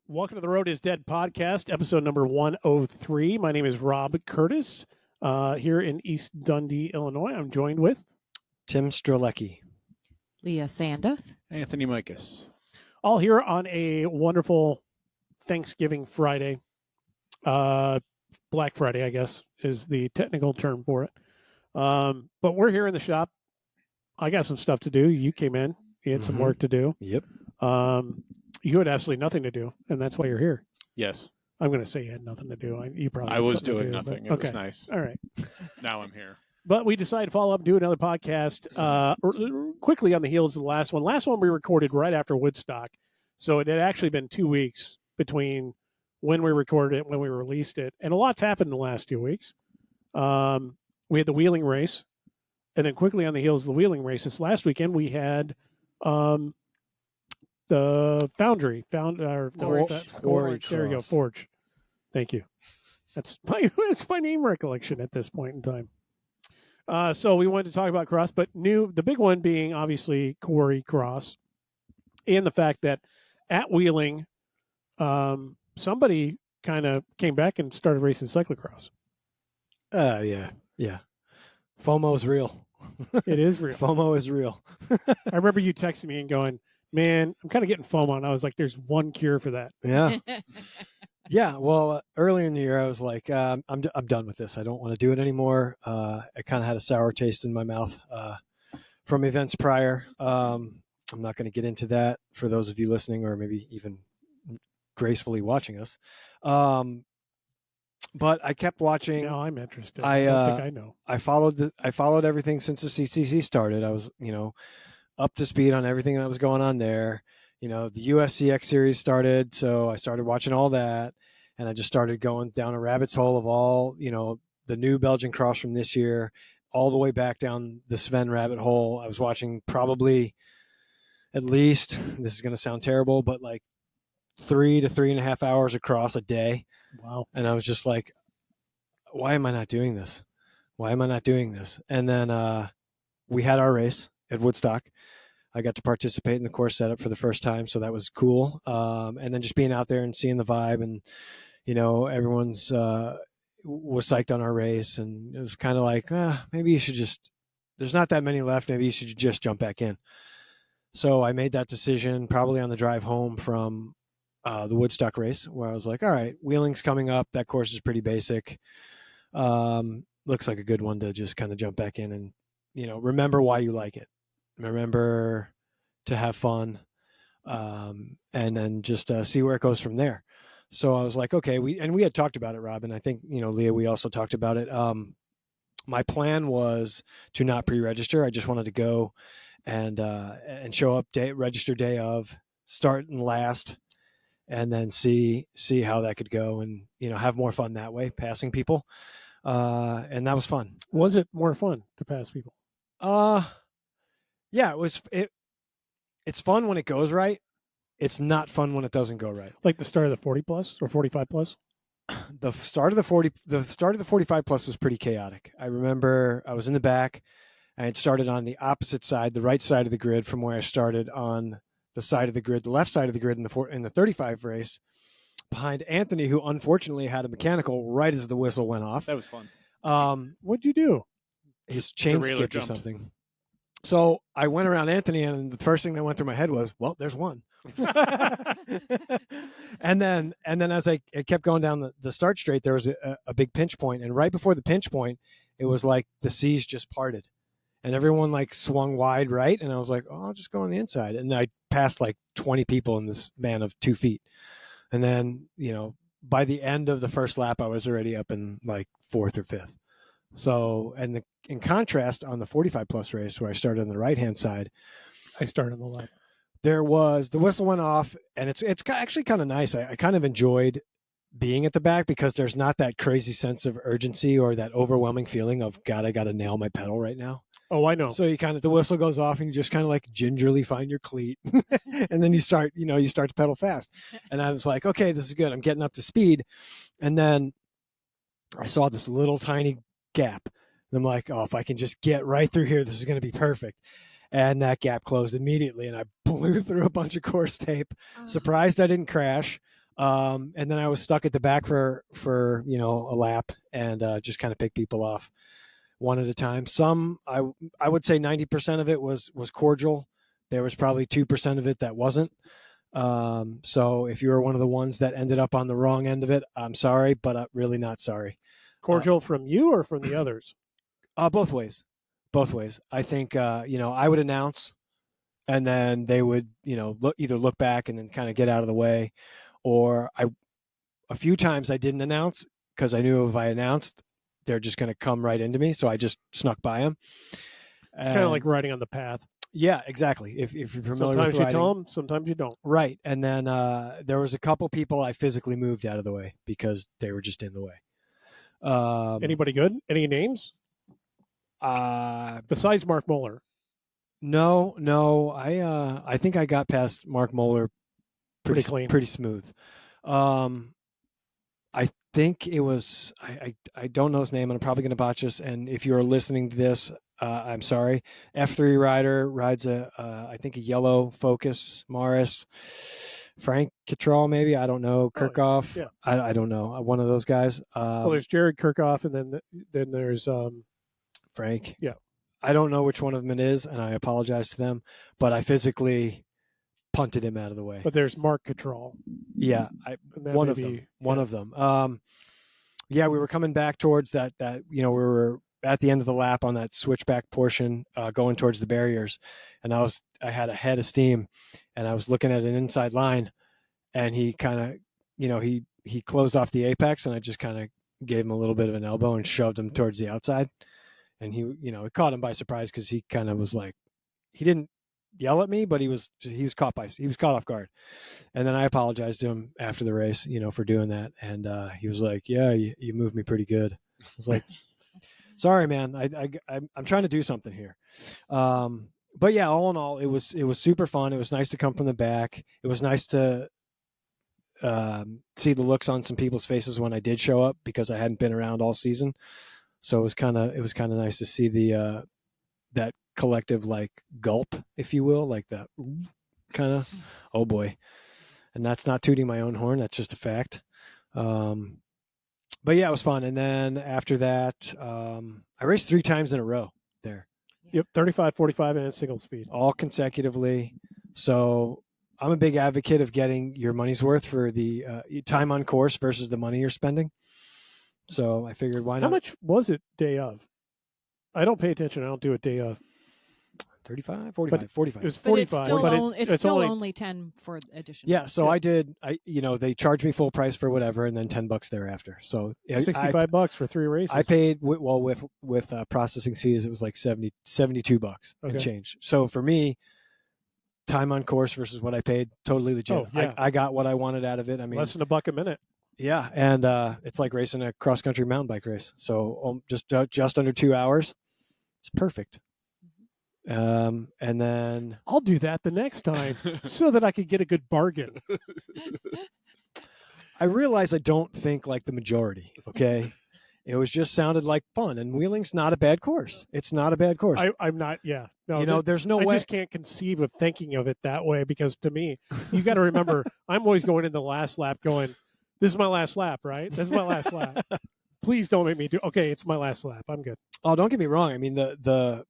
Welcome to the Road is Dead podcast, episode number 103. My name is Rob Curtis, here in East Dundee, Illinois. I'm joined with Tim Strelecki, Leah, Sanda, Anthony Mikos. All here on a wonderful Thanksgiving Friday. Black Friday, I guess, is the technical term for it. But we're here in the shop. I got some stuff to do. You came in. You had some work to do. Yep. You had absolutely nothing to do, and that's why you're here. Yes, I'm going to say you had nothing to do. You probably I had was something to doing do, nothing. but- It was nice. All right. Now I'm here. But we decided to follow up and do another podcast quickly on the heels of the last one. Last one we recorded right after Woodstock. So it had actually been 2 weeks between when we recorded it and when we released it. And a lot's happened in the last 2 weeks. We had the wheeling race. And then quickly on the heels of the wheeling race, this last weekend, we had the Foundry. Forge. There you go, Forge. Thank you. That's my name recollection at this point in time. So we wanted to talk about cross, but the big one being obviously Quarry Cross, and the fact that at Wheeling, somebody kind of came back and started racing cyclocross. Yeah. FOMO is real. It is real. FOMO is real. I remember you texting me and going, "Man, I'm kind of getting FOMO," and I was like, "There's one cure for that." Yeah. Yeah. Well, earlier in the year, I was like, I'm done with this. I don't want to do it anymore. I kind of had a sour taste in my mouth from events prior. I'm not going to get into that for those of you listening, or maybe even gracefully watching us. But I kept watching. Now I'm interested. I don't think I know. I followed everything since the CCC started. I was, up to speed on everything that was going on there. The USCX series started, so I started watching all that, and I just started going down a rabbit's hole of all, the new Belgian cross from this year, all the way back down the Sven rabbit hole. I was watching probably at least, this is going to sound terrible, but like 3 to 3.5 hours across a day. Wow. And I was just like, why am I not doing this? Why am I not doing this? And then we had our race at Woodstock. I got to participate in the course setup for the first time, so that was cool. And then just being out there and seeing the vibe, and everyone's was psyched on our race, and it was kind of like, maybe you should just. There's not that many left. Maybe you should just jump back in. So I made that decision probably on the drive home from the Woodstock race, where I was like, all right, Wheeling's coming up. That course is pretty basic. Looks like a good one to just kind of jump back in and, remember why you like it. Remember to have fun, and then just see where it goes from there. So I was like, okay, we had talked about it, Rob, and I think, Leah, we also talked about it. My plan was to not pre-register. I just wanted to go and show up register day of, start and last, and then see how that could go, and have more fun that way, passing people, and that was fun. Was it more fun to pass people? Yeah, it was. It's fun when it goes right. It's not fun when it doesn't go right. Like the start of the 40 plus or 45 plus? The start of the 45 plus was pretty chaotic. I remember I was in the back. I had started on the opposite side, the right side of the grid from where I started on the side of the grid, the left side of the grid in the 35 race, behind Anthony, who unfortunately had a mechanical right as the whistle went off. That was fun. What'd you do? His chain Derailleur skipped or jumped. something. So I went around Anthony, and the first thing that went through my head was, well, there's one. and then as I kept going down the start straight, there was a big pinch point, and right before the pinch point, it was like the seas just parted, and everyone like swung wide right, and I was like, oh, I'll just go on the inside, and I passed like 20 people in this span of 2 feet, and then by the end of the first lap, I was already up in like 4th or 5th. So, and in contrast, on the 45 plus race where I started on the right hand side, I started on the left. there was the whistle went off, and it's actually kind of nice. I kind of enjoyed being at the back because there's not that crazy sense of urgency or that overwhelming feeling of, God, I got to nail my pedal right now. Oh, I know. So you kind of, the whistle goes off and you just kind of like gingerly find your cleat and then you start to pedal fast. And I was like, okay, this is good. I'm getting up to speed. And then I saw this little tiny gap. And I'm like, oh, if I can just get right through here, this is going to be perfect. And that gap closed immediately, and I blew through a bunch of course tape. Surprised I didn't crash. And then I was stuck at the back for a lap and just kind of pick people off one at a time. Some I would say 90% of it was cordial. There was probably 2% of it that wasn't. So if you were one of the ones that ended up on the wrong end of it, I'm sorry, but really not sorry. Cordial from you or from the others? Both ways. I think I would announce, and then they would either look back and then kind of get out of the way, or a few times I didn't announce because I knew if I announced, they're just going to come right into me. So I just snuck by them. It's kind of like riding on the path. Yeah, exactly. If you're familiar Sometimes with you riding, tell them, sometimes you don't. right. And then there was a couple people I physically moved out of the way because they were just in the way. Anybody good? Any names? Besides Mark Moeller? No. I think I got past Mark Moeller Pretty clean, pretty smooth. I think it was I don't know his name, and I'm probably going to botch this. And if you're listening to this, I'm sorry. F3 rider rides I think a yellow Focus Morris. Frank Kittrall, maybe, I don't know. Kirchhoff, yeah. I don't know. One of those guys. Well, there's Jared Kirchhoff, and then there's Frank. Yeah. I don't know which one of them it is, and I apologize to them, but I physically punted him out of the way. But there's Mark Kittrall. Yeah, one of them. Yeah, we were coming back towards that we were at the end of the lap on that switchback portion, going towards the barriers, and I had a head of steam, and I was looking at an inside line, and he kind of, he closed off the apex, and I just kind of gave him a little bit of an elbow and shoved him towards the outside, and he, it caught him by surprise because he kind of was like, he didn't yell at me, but he was caught off guard. And then I apologized to him after the race, for doing that. And he was like, yeah, you moved me pretty good. I was like, sorry, man. I'm trying to do something here. But yeah, all in all, it was super fun. It was nice to come from the back. It was nice to see the looks on some people's faces when I did show up, because I hadn't been around all season. So it was kind of nice to see that collective like gulp, if you will, like that kind of, oh boy. And that's not tooting my own horn, that's just a fact. But yeah, it was fun. And then after that, I raced 3 times in a row there. Yep, 35, 45, and single speed, all consecutively. So I'm a big advocate of getting your money's worth for the time on course versus the money you're spending. So I figured, why not? How much was it day of? I don't pay attention. I don't do it day of. 35, 45, 45. It was But 45. it's still only 10 for additional. Yeah, so yeah. They charged me full price for whatever, and then $10 thereafter. So $65 for 3 races. I paid with processing fees, it was like $72 and change. So for me, time on course versus what I paid, totally legit. Oh, yeah. I got what I wanted out of it. I mean, less than $1 a minute. Yeah, and it's like racing a cross country mountain bike race. So just under 2 hours, it's perfect. And then I'll do that the next time so that I could get a good bargain. I realize I don't think like the majority. Okay, it was just sounded like fun, and Wheeling's not a bad course. It's not a bad course. I'm not. Yeah, no. There's no way. I just can't conceive of thinking of it that way, because to me, you got to remember, I'm always going in the last lap going, this is my last lap, right? This is my last lap. Please don't make me do. Okay, it's my last lap. I'm good. Oh, don't get me wrong. I mean, the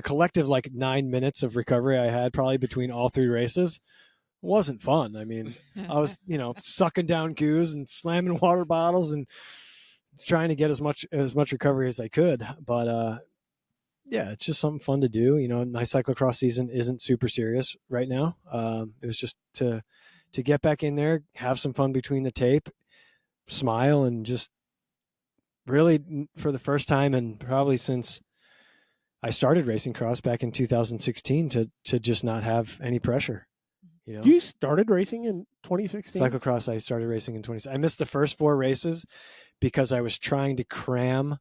collective like 9 minutes of recovery I had probably between all 3 races wasn't fun. I mean, I was, sucking down goos and slamming water bottles and trying to get as much recovery as I could. But yeah, it's just something fun to do. My cyclocross season isn't super serious right now. It was just to get back in there, have some fun between the tape, smile, and just really, for the first time and probably since I started racing cross back in 2016, to just not have any pressure. You started racing in 2016? Cyclocross, I started racing in 2016. I missed the first 4 races because I was trying to cram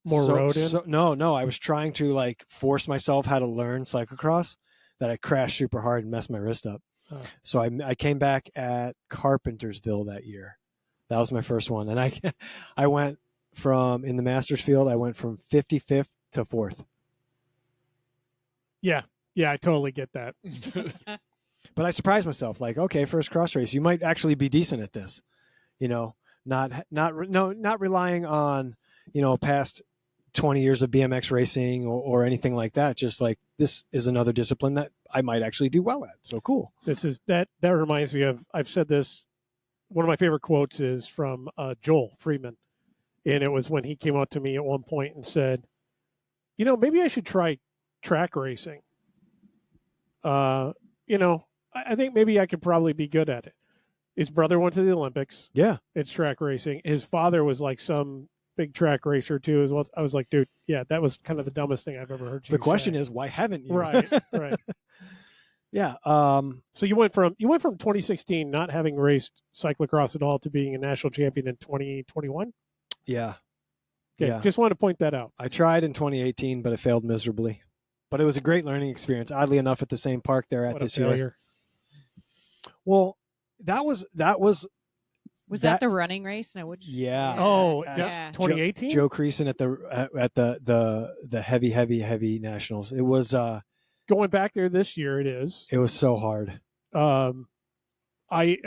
more road in? No, I was trying to like force myself how to learn cyclocross, that I crashed super hard and messed my wrist up. Oh. So I came back at Carpentersville that year. That was my first one. And I went in the Masters field, I went from 55th to 4th. Yeah, I totally get that. But I surprised myself, like, okay, first cross race, you might actually be decent at this, not relying on, past 20 years of BMX racing or anything like that. Just like, this is another discipline that I might actually do well at. So cool. That reminds me of, I've said this, one of my favorite quotes is from Joel Freeman. And it was when he came up to me at one point and said, maybe I should try track racing. I think maybe I could probably be good at it. His brother went to the Olympics. Yeah. It's track racing. His father was like some big track racer too as well. I was like, dude, yeah, that was kind of the dumbest thing I've ever heard you The question say. is, why haven't you? Right. Yeah. So you went from 2016 not having raced cyclocross at all to being a national champion in 2021? Yeah. Okay, Yeah. just wanted to point that out. I tried in 2018, but it failed miserably. But it was a great learning experience. Oddly enough, at the same park they're at this year. Well, that was that the running race? No, which? Yeah. Oh, yeah. 2018. Joe Creason at the heavy nationals. It was going back there this year. It is. It was so hard. I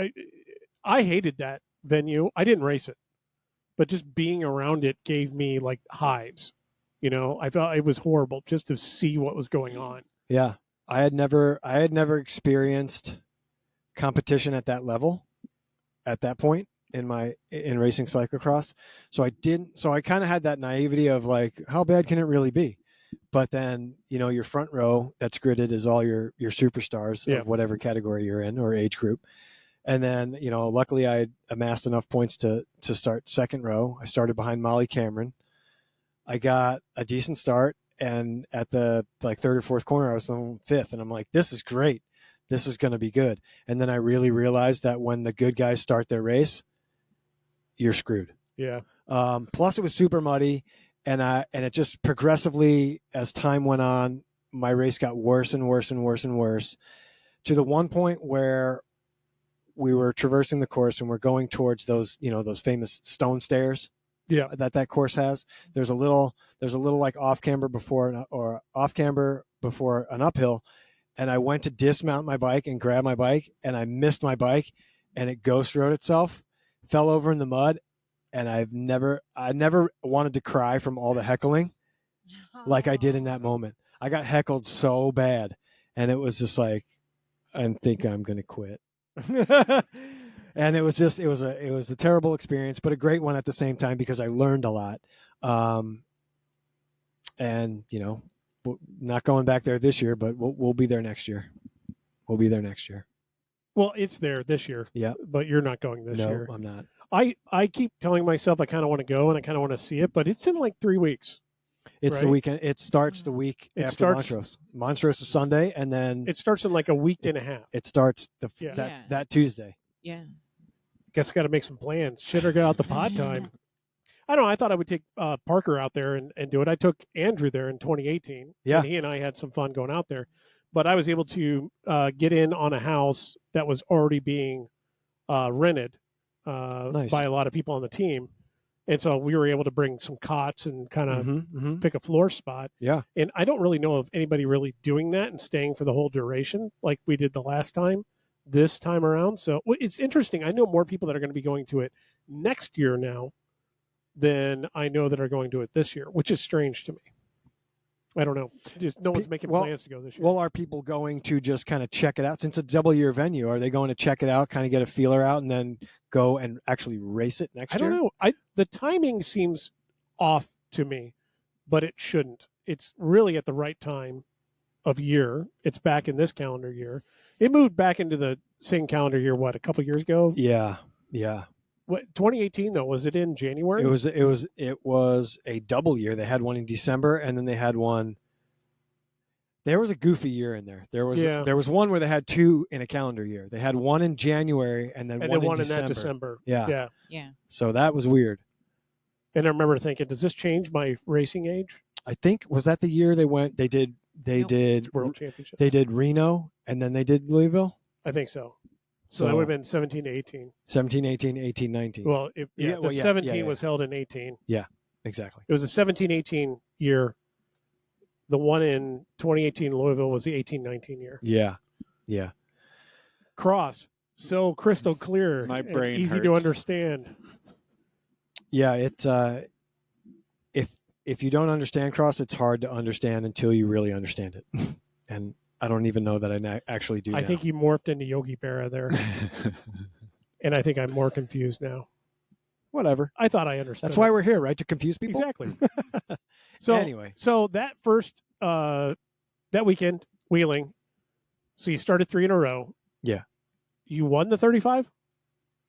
hated that venue. I didn't race it, but just being around it gave me like hives. I felt it was horrible just to see what was going on. Yeah. I had never experienced competition at that level at that point in racing cyclocross. So I kind of had that naivety of like, how bad can it really be? But then, your front row that's gridded is all your superstars of whatever category you're in or age group. And then, luckily I had amassed enough points to start second row. I started behind Molly Cameron. I got a decent start, and at the third or fourth corner, I was on fifth, and I'm like, this is great. This is going to be good. And then I really realized that when the good guys start their race, you're screwed. Yeah. Plus, it was super muddy, and it just progressively, as time went on, my race got worse and worse and worse and worse, to the one point where we were traversing the course and we're going towards those famous stone stairs. Yeah, that course has. There's a little like off camber before an uphill, and I went to dismount my bike and grab my bike, and I missed my bike, and it ghost rode itself, fell over in the mud, and I never wanted to cry from all the heckling, like I did in that moment. I got heckled so bad, and it was just like, I think I'm gonna quit. And it was a terrible experience, but a great one at the same time because I learned a lot. And not going back there this year, but we'll be there next year. We'll be there next year. Well, it's there this year. Yeah, but you're not going this year. No, I'm not. I keep telling myself I kind of want to go and I kind of want to see it, but it's in like 3 weeks. It's right? The weekend. It starts the week after Montrose. Montrose is Sunday, and then it starts in like a week and a half. It starts that Tuesday. Yeah. Guess I got to make some plans. Shit, or get out the pod time. I don't know. I thought I would take Parker out there and do it. I took Andrew there in 2018. Yeah. And he and I had some fun going out there. But I was able to get in on a house that was already being rented Nice. by a lot of people on the team. And so we were able to bring some cots and kind of pick a floor spot. Yeah. And I don't really know of anybody really doing that and staying for the whole duration like we did the last time, this time around. So it's interesting. I know more people that are going to be going to it next year now than I know that are going to it this year, which is strange to me. I don't know. Just no one's making plans to go this year. Well, are people going to just kind of check it out? Since it's a double-year venue, are they going to check it out, kind of get a feeler out, and then go and actually race it next year? I don't know. The timing seems off to me, but it shouldn't. It's really at the right time of year. It's back in this calendar year. It moved back into the same calendar year, a couple of years ago? Yeah. What 2018 though, was it in January? It was a double year. They had one in December, and then they had one. There was a goofy year in there. There was one where they had two in a calendar year. They had one in January and then one in that December. Yeah. Yeah. So that was weird. And I remember thinking, does this change my racing age? I think was that the year they went. They did World Championship. They did Reno and then they did Louisville. I think so. So that would have been 17 to 18. 17, 18, 18, 19. Well, 17 was held in 18. Yeah, exactly. It was a 17-18 year. The one in 2018 Louisville was the 18-19 year. Yeah. cross so crystal clear, My and brain easy to hurts. understand. Yeah, it if you don't understand cross, it's hard to understand until you really understand it. And I don't even know that I actually do. I now. think you morphed into Yogi Berra there, and I think I'm more confused now. Whatever. I thought I understood. That's why we're here, right? To confuse people. Exactly. So Anyway, so that first that weekend wheeling, so you started 3 in a row. Yeah. You won the 35.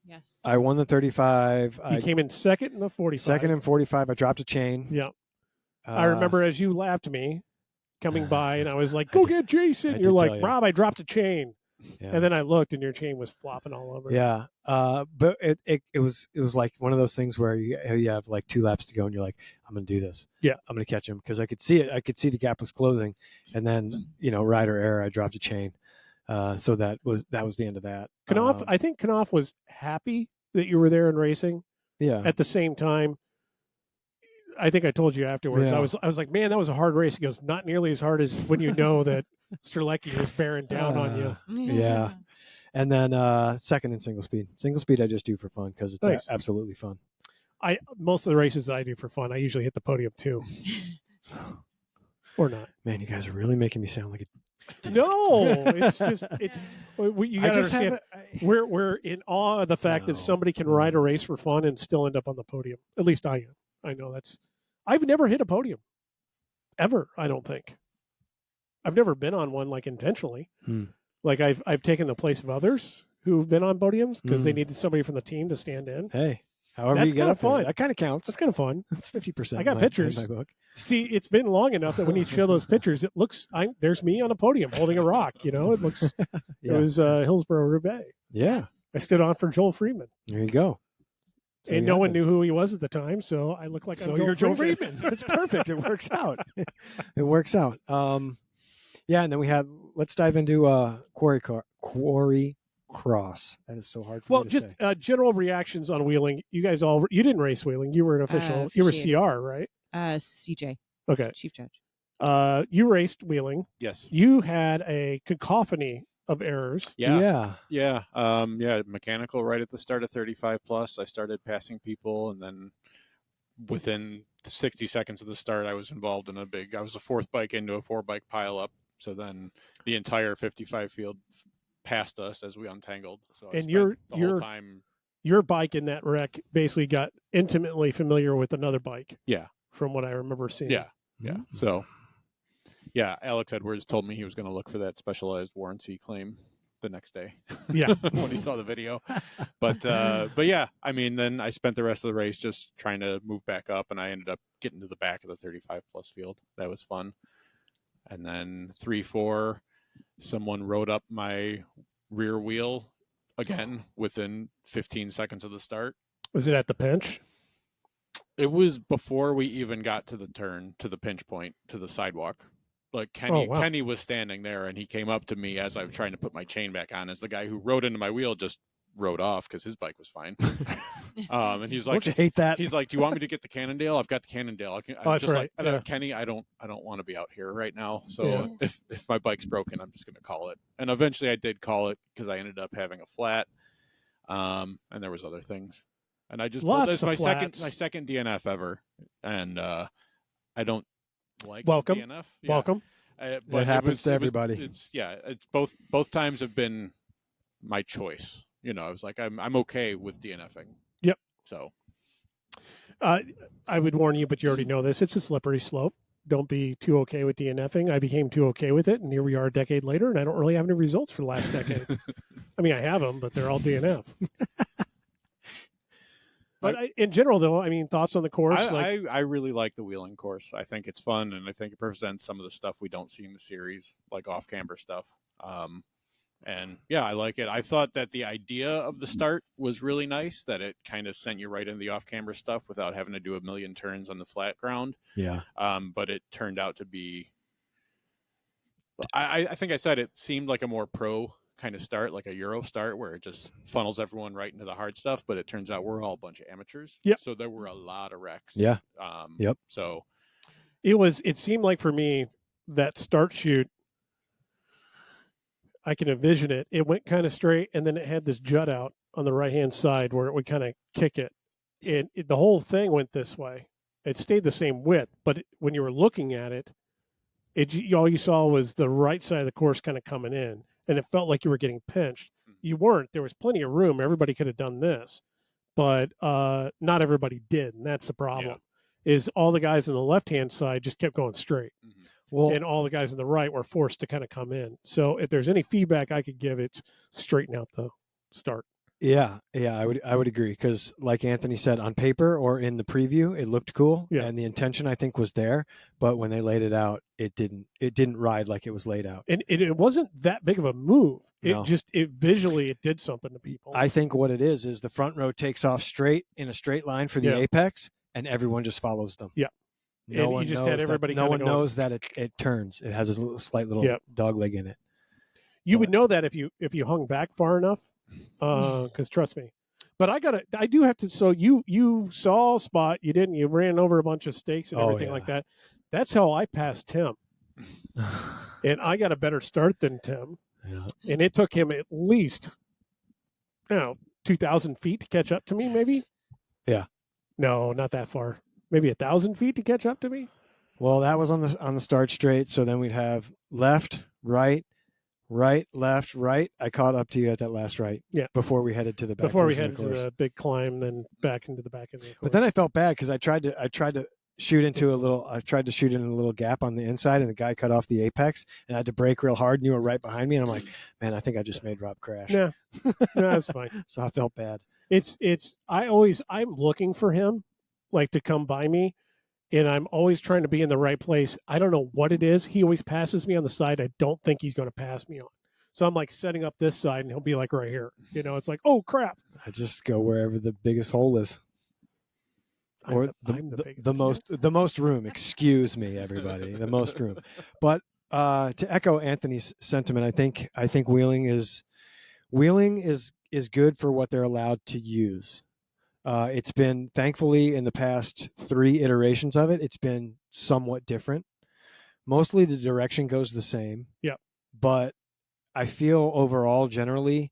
Yes. I won the 35. You I came in second in the 45. second in 45. I dropped a chain. Yeah. I remember as you lapped me coming by, and I was like, "Go get Jason." I You're did like, tell you. "Rob, I dropped a chain," Yeah. and then I looked, and your chain was flopping all over. Yeah. But it was like one of those things where you have like 2 laps to go, and you're like, I'm gonna do this. Yeah. I'm gonna catch him because I could see it. I could see the gap was closing, and then ride or error, I dropped a chain. So that was the end of that. Knopf, I think Knopf was happy that you were there and racing. Yeah. At the same time, I think I told you afterwards. Yeah. I was like, "Man, that was a hard race." He goes, "Not nearly as hard as when you know that Strelecki is bearing down on you." Yeah. And then second in single speed. Single speed I just do for fun because it's Nice. absolutely fun. Most of the races I do for fun, I usually hit the podium too, or not. Man, you guys are really making me sound like a dick. No, it's just you I got to just understand. We're in awe of the fact that No. somebody can ride a race for fun and still end up on the podium. At least I am. I know I've never hit a podium ever. I don't think I've never been on one like intentionally. Like I've taken the place of others who've been on podiums because they needed somebody from the team to stand in. Hey, however That's you get kinda up there, fun. that kind of counts. That's kind of fun. That's 50%. I got pictures. In my book. See, it's been long enough that when you show those pictures, it looks there's me on a podium holding a rock. It looks. Yeah. It was Hillsborough Roubaix. Yeah. I stood on for Joel Freeman. There you go. So And you no had one that. knew who he was at the time, so I look like So I'm you're Joel Freeman. Friedman. It's perfect. It works out. It works out. Yeah, and then we had. Let's dive into quarry cross. That is so hard for Well, me to just say. general reactions on wheeling. You guys you didn't race wheeling. You were an official. You were officiated. CR, right? CJ, Okay. chief judge. You raced wheeling. Yes. You had a cacophony of errors. Yeah. Mechanical right at the start of 35 plus. I started passing people, and then within 60 seconds of the start, I was involved in I was a 4th bike into a 4-bike pileup. So then the entire 55 field passed us as we untangled. So I And spent the whole time. Your bike in that wreck basically got intimately familiar with another bike. Yeah. From what I remember seeing. Yeah. So, yeah, Alex Edwards told me he was going to look for that specialized warranty claim the next day. Yeah. When he saw the video. But yeah, I mean, then I spent the rest of the race just trying to move back up, and I ended up getting to the back of the 35 plus field. That was fun. And then 3-4, someone rode up my rear wheel again within 15 seconds of the start. Was it at the pinch? It was before we even got to the turn, to the pinch point, to the sidewalk. Like Kenny was standing there, and he came up to me as I was trying to put my chain back on, as the guy who rode into my wheel just rode off because his bike was fine. And he's like, Don't you hate that? He's like, "Do you want me to get the Cannondale? I've got the Cannondale." That's right. Like, Kenny, I don't want to be out here right now. So if my bike's broken, I'm just going to call it. And eventually, I did call it because I ended up having a flat, and there was other things. And I just Lots my of flats. second DNF ever, and I don't like Welcome. DNF. Yeah. Welcome. But It happens to everybody. It's both times have been my choice. I was like, I'm okay with DNFing. Yep. So I would warn you, but you already know this. It's a slippery slope. Don't be too okay with DNFing. I became too okay with it, and here we are a decade later, and I don't really have any results for the last decade. I mean, I have them, but they're all DNF. But in general, though, I mean, thoughts on the course? I really like the wheeling course. I think it's fun, and I think it presents some of the stuff we don't see in the series, like off-camber stuff. And yeah, I like it. I thought that the idea of the start was really nice, that it kind of sent you right into the off-camber stuff without having to do a million turns on the flat ground. Yeah. But it turned out to be, I think I said it seemed like a more pro kind of start, like a Euro start, where it just funnels everyone right into the hard stuff. But it turns out we're all a bunch of amateurs. Yep. So there were a lot of wrecks. Yeah. Yep. So it seemed like for me that start shoot, I can envision it. It went kind of straight, and then it had this jut out on the right-hand side where it would kind of kick it. And the whole thing went this way. It stayed the same width, but when you were looking at it, all you saw was the right side of the course kind of coming in, and it felt like you were getting pinched. You weren't. There was plenty of room. Everybody could have done this, but not everybody did, and that's the problem. Is all the guys on the left-hand side just kept going straight. Well, and all the guys on the right were forced to kind of come in. So if there's any feedback I could give, it's straighten out the start. Yeah, I would agree, because like Anthony said, on paper or in the preview, it looked cool, and the intention I think was there. But when they laid it out, it didn't ride like it was laid out. And it wasn't that big of a move. It visually it did something to people. I think what it is the front row takes off straight in a straight line for the apex, and everyone just follows them. Yeah. No one knows that it turns. It has a slight little dog leg in it. You would know that if you hung back far enough, because trust me. But I do have to. So you saw a spot, you didn't. You ran over a bunch of stakes and everything like that. That's how I passed Tim, and I got a better start than Tim. Yeah. And it took him at least, 2,000 feet to catch up to me, maybe. Yeah. No, not that far. Maybe 1,000 feet to catch up to me. Well, that was on the start straight. So then we'd have left, right, left, right. I caught up to you at that last right. Yeah. Before we headed to the back. Before we headed to the big climb, then back into the back end of the course. But then I felt bad because I tried to shoot into a little gap on the inside, and the guy cut off the apex, and I had to brake real hard, and you were right behind me, and I'm like, man, I think I just made Rob crash. Yeah. No, that's fine. So I felt bad. I'm looking for him, like, to come by me, and I'm always trying to be in the right place. I don't know what it is. He always passes me on the side I don't think he's going to pass me on. So I'm like setting up this side, and he'll be like right here. It's like, oh crap. I just go wherever the biggest hole is. Or the most room. Excuse me, everybody. The most room. But to echo Anthony's sentiment, I think wheeling is good for what they're allowed to use. It's been, thankfully, in the past 3 iterations of it, it's been somewhat different. Mostly the direction goes the same. Yeah. But I feel overall, generally,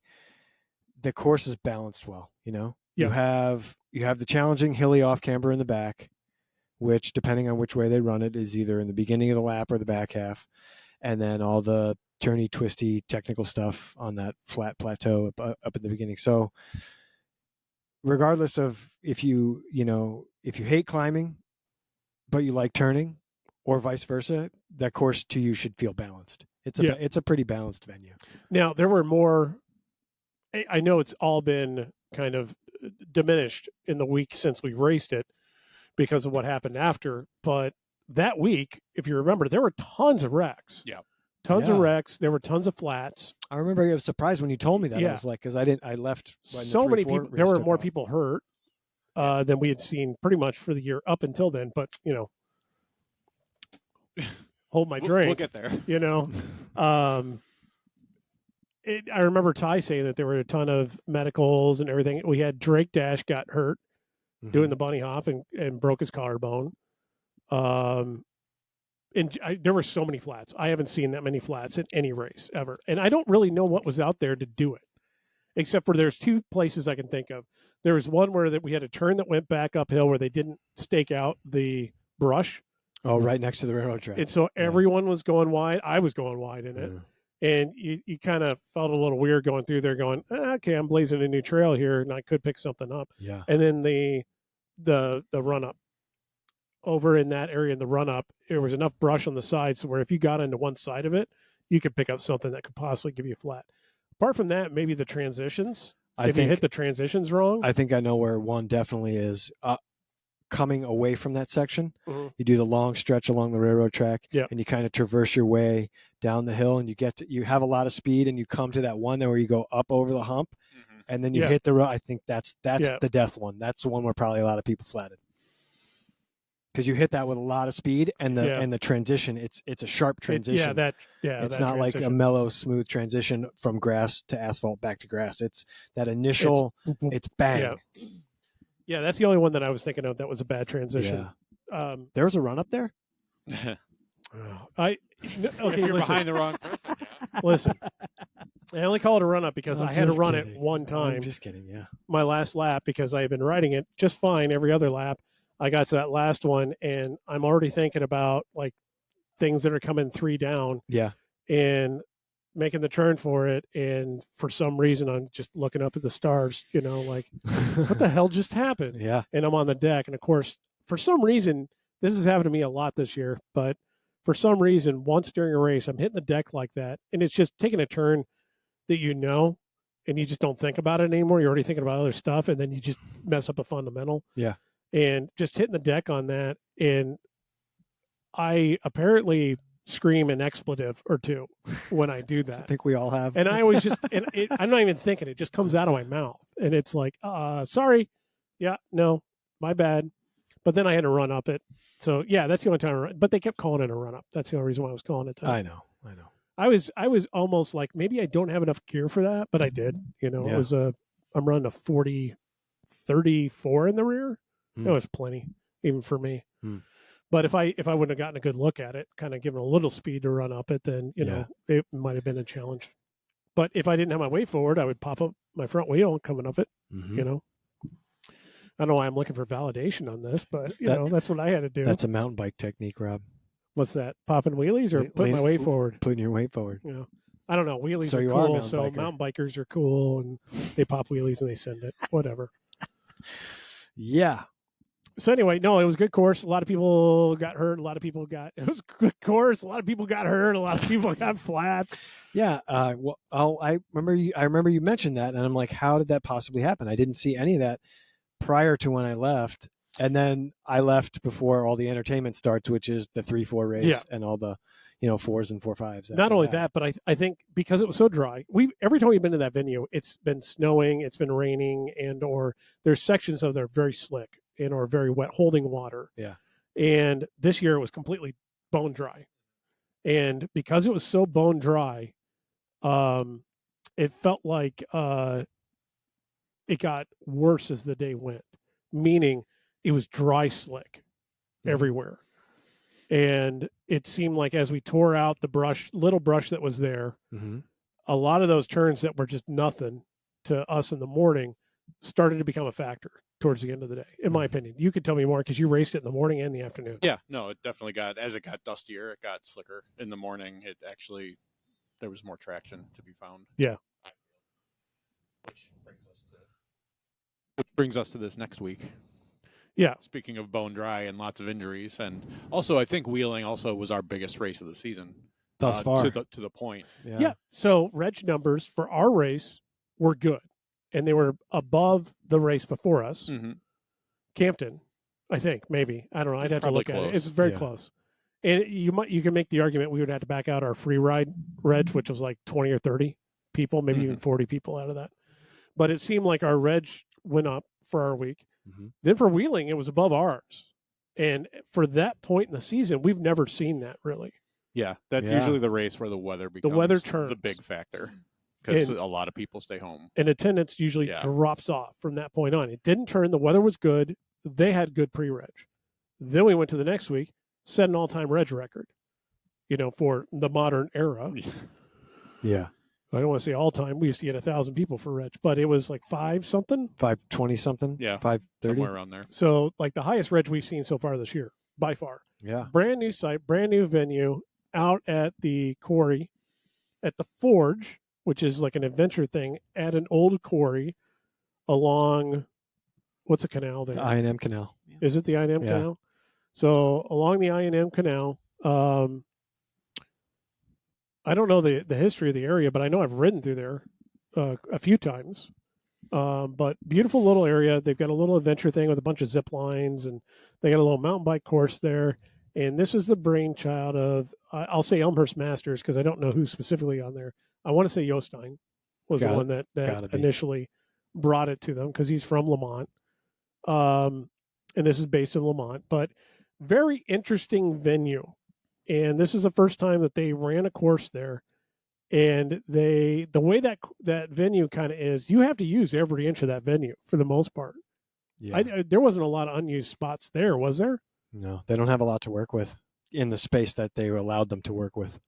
the course is balanced well. Yeah. You have the challenging hilly off camber in the back, which, depending on which way they run it, is either in the beginning of the lap or the back half. And then all the turny, twisty, technical stuff on that flat plateau up at the beginning. So regardless of if you hate climbing, but you like turning, or vice versa, that course to you should feel balanced. It's a pretty balanced venue. Now, there were more, I know it's all been kind of diminished in the week since we raced it because of what happened after, but that week, if you remember, there were tons of wrecks. Yeah. Tons of wrecks. There were tons of flats. I remember I was surprised when you told me that. I was like, because I left. So many people. There were more people hurt than we had seen pretty much for the year up until then. But hold my drink. We'll get there. I remember Ty saying that there were a ton of medicals and everything. We had Drake Dash got hurt doing the bunny hop and broke his collarbone. And there were so many flats. I haven't seen that many flats in any race ever. And I don't really know what was out there to do it, except for there's 2 places I can think of. There was one where we had a turn that went back uphill where they didn't stake out the brush. Oh, right next to the railroad track. And so everyone was going wide. I was going wide in it. And you kind of felt a little weird going through there going, okay, I'm blazing a new trail here, and I could pick something up. Yeah. And then the run-up. Over in that area in the run-up, there was enough brush on the side so where if you got into one side of it, you could pick up something that could possibly give you a flat. Apart from that, maybe the transitions. If you hit the transitions wrong. I think I know where one definitely is. Coming away from that section, you do the long stretch along the railroad track, and you kind of traverse your way down the hill, and you have a lot of speed, and you come to that one where you go up over the hump, and then you hit the road. I think that's the death one. That's the one where probably a lot of people flatted. Because you hit that with a lot of speed, and the transition, it's a sharp transition. It's not like a mellow, smooth transition from grass to asphalt back to grass. It's that initial, it's bang. Yeah, that's the only one that I was thinking of that was a bad transition. Yeah. There was a run up there? If you're behind the wrong person. Listen, I only call it a run up because I'm I had to just run kidding. it one time. I'm just kidding. Yeah. My last lap, because I had been riding it just fine every other lap. I got to that last one, and I'm already thinking about like things that are coming 3 down Yeah. and making the turn for it. And for some reason, I'm just looking up at the stars, like, what the hell just happened? Yeah. And I'm on the deck. And of course, for some reason, this has happened to me a lot this year, but for some reason, once during a race, I'm hitting the deck like that, and it's just taking a turn that and you just don't think about it anymore. You're already thinking about other stuff, and then you just mess up a fundamental. Yeah. And just hitting the deck on that, and I apparently scream an expletive or two when I do I that. think we all have. And I always just, I'm not even thinking, it just comes out of my mouth. And it's like, sorry. Yeah, no, my bad. But then I had to run up it. So yeah, that's the only time. But they kept calling it a run up. That's the only reason why I was calling it that. I know. I was almost like, maybe I don't have enough gear for that, but I did. It Yeah. was I'm running a 40-34 in the rear. Hmm. That was plenty, even for me. Hmm. But if I wouldn't have gotten a good look at it, kind of given a little speed to run up it, then it might have been a challenge. But if I didn't have my way forward, I would pop up my front wheel coming up it. Mhm. I don't know why I'm looking for validation on this, but that's what I had to do. That's a mountain bike technique, Rob. What's that? Popping wheelies or putting my weight forward? Putting your weight forward. I don't know. Wheelies So are you are a cool. mountain So biker. mountain bikers are cool, and they pop wheelies and they send it. Whatever. Yeah. So anyway, no, it was a good course. A lot of people got hurt. It was a good course. A lot of people got hurt. A lot of people got flats. Yeah. I remember you mentioned that, and I'm like, how did that possibly happen? I didn't see any of that prior to when I left, and then I left before all the entertainment starts, which is the 3-4 race and all the 4s and 4-5s. Not only that, but I think because it was so dry, every time we've been to that venue, it's been snowing, it's been raining, and or there's sections of that are very slick and or very wet, holding water. Yeah. And this year it was completely bone dry, and because it was so bone dry, it felt like it got worse as the day went. Meaning, it was dry slick everywhere. And it seemed like as we tore out the little brush that was there, a lot of those turns that were just nothing to us in the morning started to become a factor towards the end of the day, in my opinion. You could tell me more because you raced it in the morning and the afternoon. Yeah, no, it definitely as it got dustier, it got slicker. In the morning, there was more traction to be found. Yeah. Which brings us to this next week. Yeah. Speaking of bone dry and lots of injuries, and also I think wheeling also was our biggest race of the season thus far. To the point. Yeah. So reg numbers for our race were good, and they were above the race before us. Mm-hmm. Campton, I think, maybe. I don't know. I'd have to look at it. It's very close. And you can make the argument we would have to back out our free ride reg, which was like 20 or 30 people, maybe even 40 people out of that. But it seemed like our reg went up for our week. Then for wheeling, it was above ours. And for that point in the season, we've never seen that really. Yeah, that's usually the race where the weather becomes turns the big factor because a lot of people stay home. And attendance usually drops off from that point on. It didn't turn. The weather was good. They had good pre-reg. Then we went to the next week, set an all-time reg record, for the modern era. Yeah. I don't want to say all time. We used to get 1,000 people for reg, but it was like 520 something. Yeah. 530. Somewhere around there. So like the highest reg we've seen so far this year, by far. Yeah. Brand new site, brand new venue out at the quarry, at the Forge, which is like an adventure thing at an old quarry along, what's a canal there? The I&M Canal. Is it the I&M Canal? So along the I&M Canal, I don't know the history of the area, but I know I've ridden through there a few times. But beautiful little area. They've got a little adventure thing with a bunch of zip lines, and they got a little mountain bike course there. And this is the brainchild of, I'll say Elmhurst Masters because I don't know who's specifically on there. I want to say Jostein was the one that initially brought it to them because he's from Lamont. And this is based in Lamont, but very interesting venue. And this is the first time that they ran a course there. And the way that venue kind of is, you have to use every inch of that venue for the most part. Yeah. There wasn't a lot of unused spots there, was there? No, they don't have a lot to work with in the space that they allowed them to work with.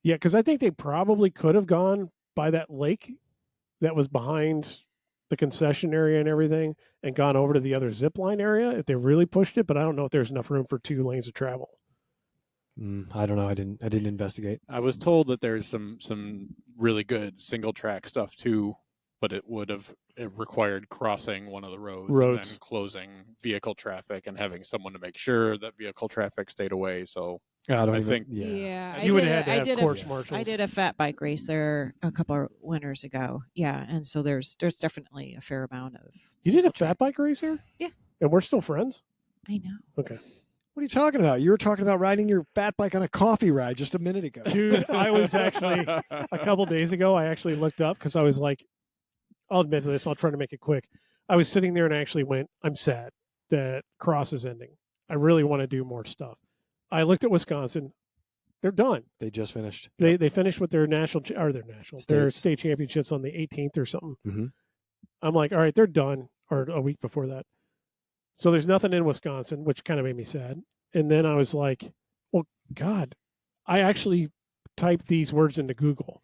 Yeah, because I think they probably could have gone by that lake that was behind the concession area and everything and gone over to the other zip line area if they really pushed it, but I don't know if there's enough room for 2 lanes of travel. I don't know. I didn't investigate. I was told that there's some really good single track stuff too, but it required crossing one of the roads and then closing vehicle traffic and having someone to make sure that vehicle traffic stayed away. So I think you would have had to have course marshals. I did a fat bike race there a couple of winters ago. Yeah, and so there's definitely a fair amount of. You did a fat bike race there? Yeah. And we're still friends? I know. Okay. What are you talking about? You were talking about riding your fat bike on a coffee ride just a minute ago. Dude, I was actually, a couple days ago, I actually looked up because I was like, I'll admit to this, I'll try to make it quick. I was sitting there and I actually went, I'm sad that Cross is ending. I really want to do more stuff. I looked at Wisconsin. They're done. They just finished. They finished with their their state championships on the 18th or something. Mm-hmm. I'm like, all right, they're done, or a week before that. So there's nothing in Wisconsin, which kind of made me sad. And then I was like, well, God, I actually typed these words into Google.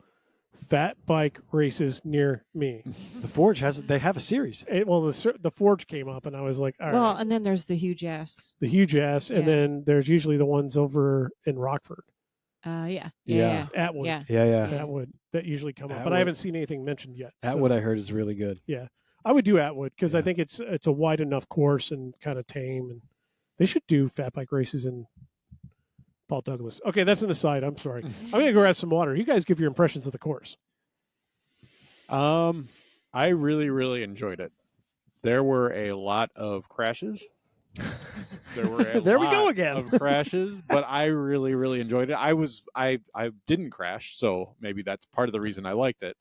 Fat bike races near me. The Forge they have a series. The Forge came up, and I was like, all right. And then there's the huge ass. The huge ass, and then there's usually the ones over in Rockford. Yeah. Atwood. Yeah. Atwood that usually come up, but I haven't seen anything mentioned yet. Atwood, I heard, is really good. Yeah, I would do Atwood because I think it's a wide enough course and kind of tame, and they should do fat bike races in Paul Douglas. Okay, that's an aside. I'm sorry. I'm gonna go grab some water. You guys give your impressions of the course. I really, really enjoyed it. There were a lot of crashes. There were a there lot we go again. of crashes, but I really, really enjoyed it. I didn't crash, so maybe that's part of the reason I liked it.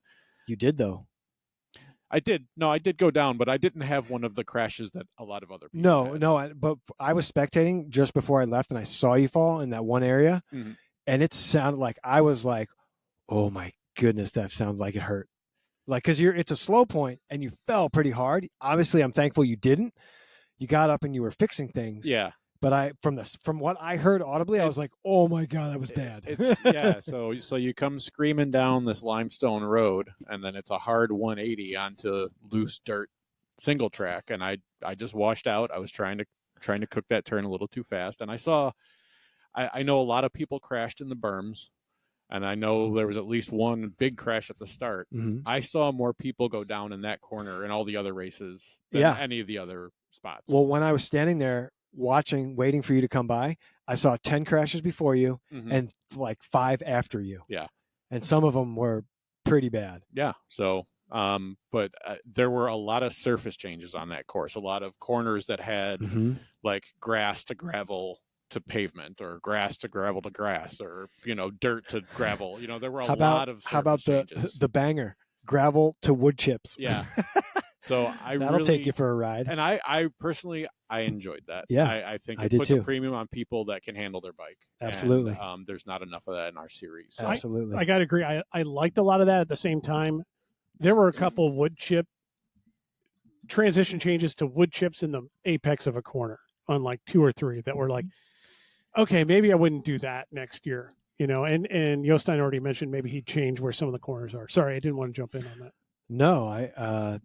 You did though. I did. No, I did go down, but I didn't have one of the crashes that a lot of other people had. But I was spectating just before I left, and I saw you fall in that one area, and it sounded like I was like, "Oh my goodness, that sounds like it hurt." Like, because it's a slow point, and you fell pretty hard. Obviously, I'm thankful you didn't. You got up and you were fixing things. Yeah. But from what I heard audibly, I was like, "Oh my God, that was bad." So you come screaming down this limestone road, and then it's a hard 180 onto loose dirt single track, and I just washed out. I was trying to cook that turn a little too fast, and I know a lot of people crashed in the berms, and I know there was at least one big crash at the start. Mm-hmm. I saw more people go down in that corner in all the other races than any of the other spots. Well, when I was standing there waiting for you to come by, I saw 10 crashes before you and like 5 after you. Yeah. And some of them were pretty bad. Yeah. So, but there were a lot of surface changes on that course, a lot of corners that had like grass to gravel to pavement, or grass to gravel to grass, or, dirt to gravel. There were a lot of surface How about the banger? Gravel to wood chips. Yeah. So that'll take you for a ride. And I personally, I enjoyed that. Yeah, I think it puts a premium on people that can handle their bike. Absolutely. And, there's not enough of that in our series. So. Absolutely. I got to agree. I liked a lot of that. At the same time, there were a couple of wood chip transition changes to wood chips in the apex of a corner on like 2 or 3 that were like, okay, maybe I wouldn't do that next year. And Jostein already mentioned maybe he'd change where some of the corners are. Sorry, I didn't want to jump in on that. No,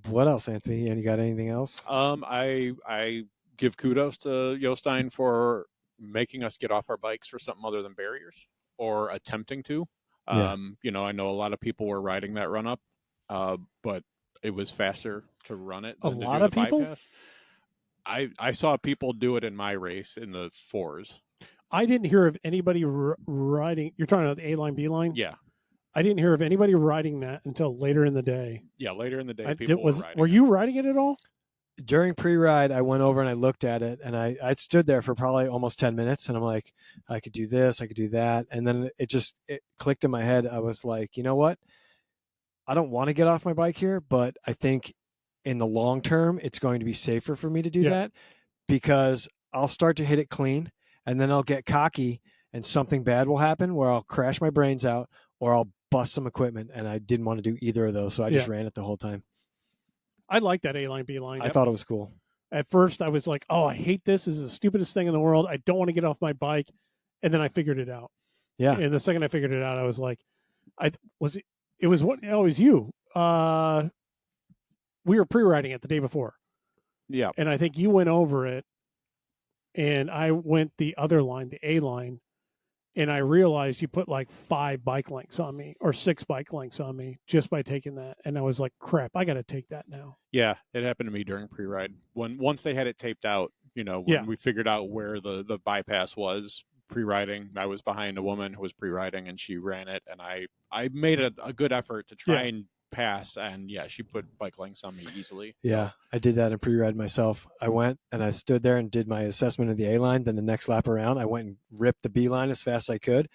what else, Anthony? You got anything else? I give kudos to Jostein for making us get off our bikes for something other than barriers, or attempting to. I know a lot of people were riding that run up, but it was faster to run it than a lot of people. Bypass. I saw people do it in my race in the 4s. I didn't hear of anybody riding. You're talking about the A line, B line? Yeah. I didn't hear of anybody riding that until later in the day. Yeah, later in the day, people were riding Were you riding it at all? During pre-ride, I went over and I looked at it, and I stood there for probably almost 10 minutes, and I'm like, I could do this, I could do that. And then it clicked in my head. I was like, you know what? I don't want to get off my bike here, but I think in the long term, it's going to be safer for me to do that, because I'll start to hit it clean, and then I'll get cocky, and something bad will happen where I'll crash my brains out, or I'll bust some equipment, and I didn't want to do either of those, so I just ran it the whole time. I like that A line, B line. I thought it was cool. At first, I was like, "Oh, I hate this. This is the stupidest thing in the world. I don't want to get off my bike." And then I figured it out. Yeah. And the second I figured it out, I was like, it was you. We were pre-riding it the day before, Yeah. and I think you went over it, and I went the other line, the A line, and I realized you put like 5 bike lengths on me or 6 bike lengths on me just by taking that, and I was like, crap, I got to take that now. Yeah, it happened to me during pre-ride. Once they had it taped out, when we figured out where the bypass was pre-riding, I was behind a woman who was pre-riding, and she ran it, and I made a good effort to try and pass, and she put bike lengths on me easily. Yeah, I did that in pre-ride myself. I went and I stood there and did my assessment of the A line. Then the next lap around, I went and ripped the B line as fast as I could.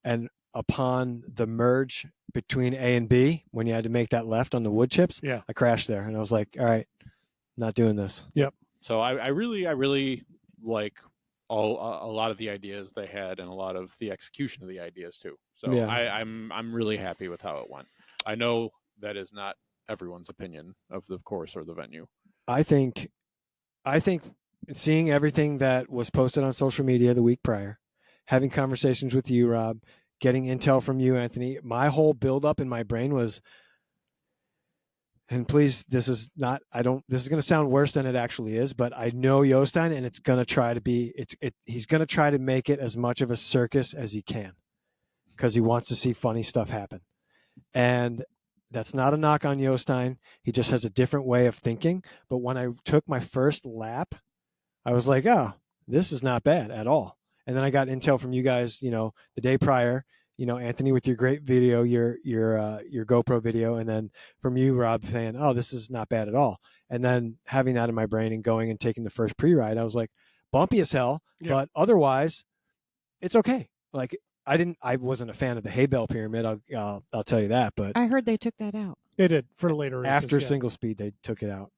And upon the merge between A and B, when you had to make that left on the wood chips, I crashed there, and I was like, all right, not doing this. Yep. So I really like a lot of the ideas they had, and a lot of the execution of the ideas too. So I'm really happy with how it went. I know that is not everyone's opinion of the course or the venue. I think seeing everything that was posted on social media the week prior, having conversations with you, Rob, getting intel from you, Anthony, my whole buildup in my brain was, and please, this is going to sound worse than it actually is, but I know Jostein, and it's going to try to be, he's going to try to make it as much of a circus as he can, because he wants to see funny stuff happen. And that's not a knock on Jostein. He just has a different way of thinking. But when I took my first lap, I was like, oh, this is not bad at all. And then I got intel from you guys, the day prior, Anthony, with your great video, your GoPro video, and then from you, Rob, saying, oh, this is not bad at all. And then having that in my brain and going and taking the first pre-ride, I was like, bumpy as hell, but otherwise it's okay. Like, I wasn't a fan of the hay bale pyramid. I'll tell you that, but I heard they took that out. They did for later races, after single speed, they took it out,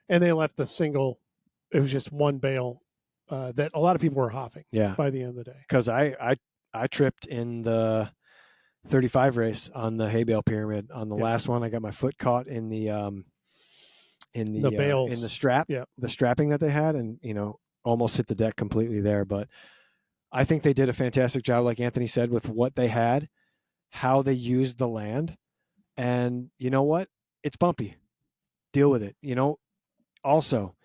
and they left the single. It was just one bale that a lot of people were hopping. By the end of the day, because I tripped in the 35 race on the hay bale pyramid. On the last one, I got my foot caught in the bales. In the strap, the strapping that they had, and almost hit the deck completely there, but. I think they did a fantastic job, like Anthony said, with what they had, how they used the land. And you know what? It's bumpy. Deal with it. Also,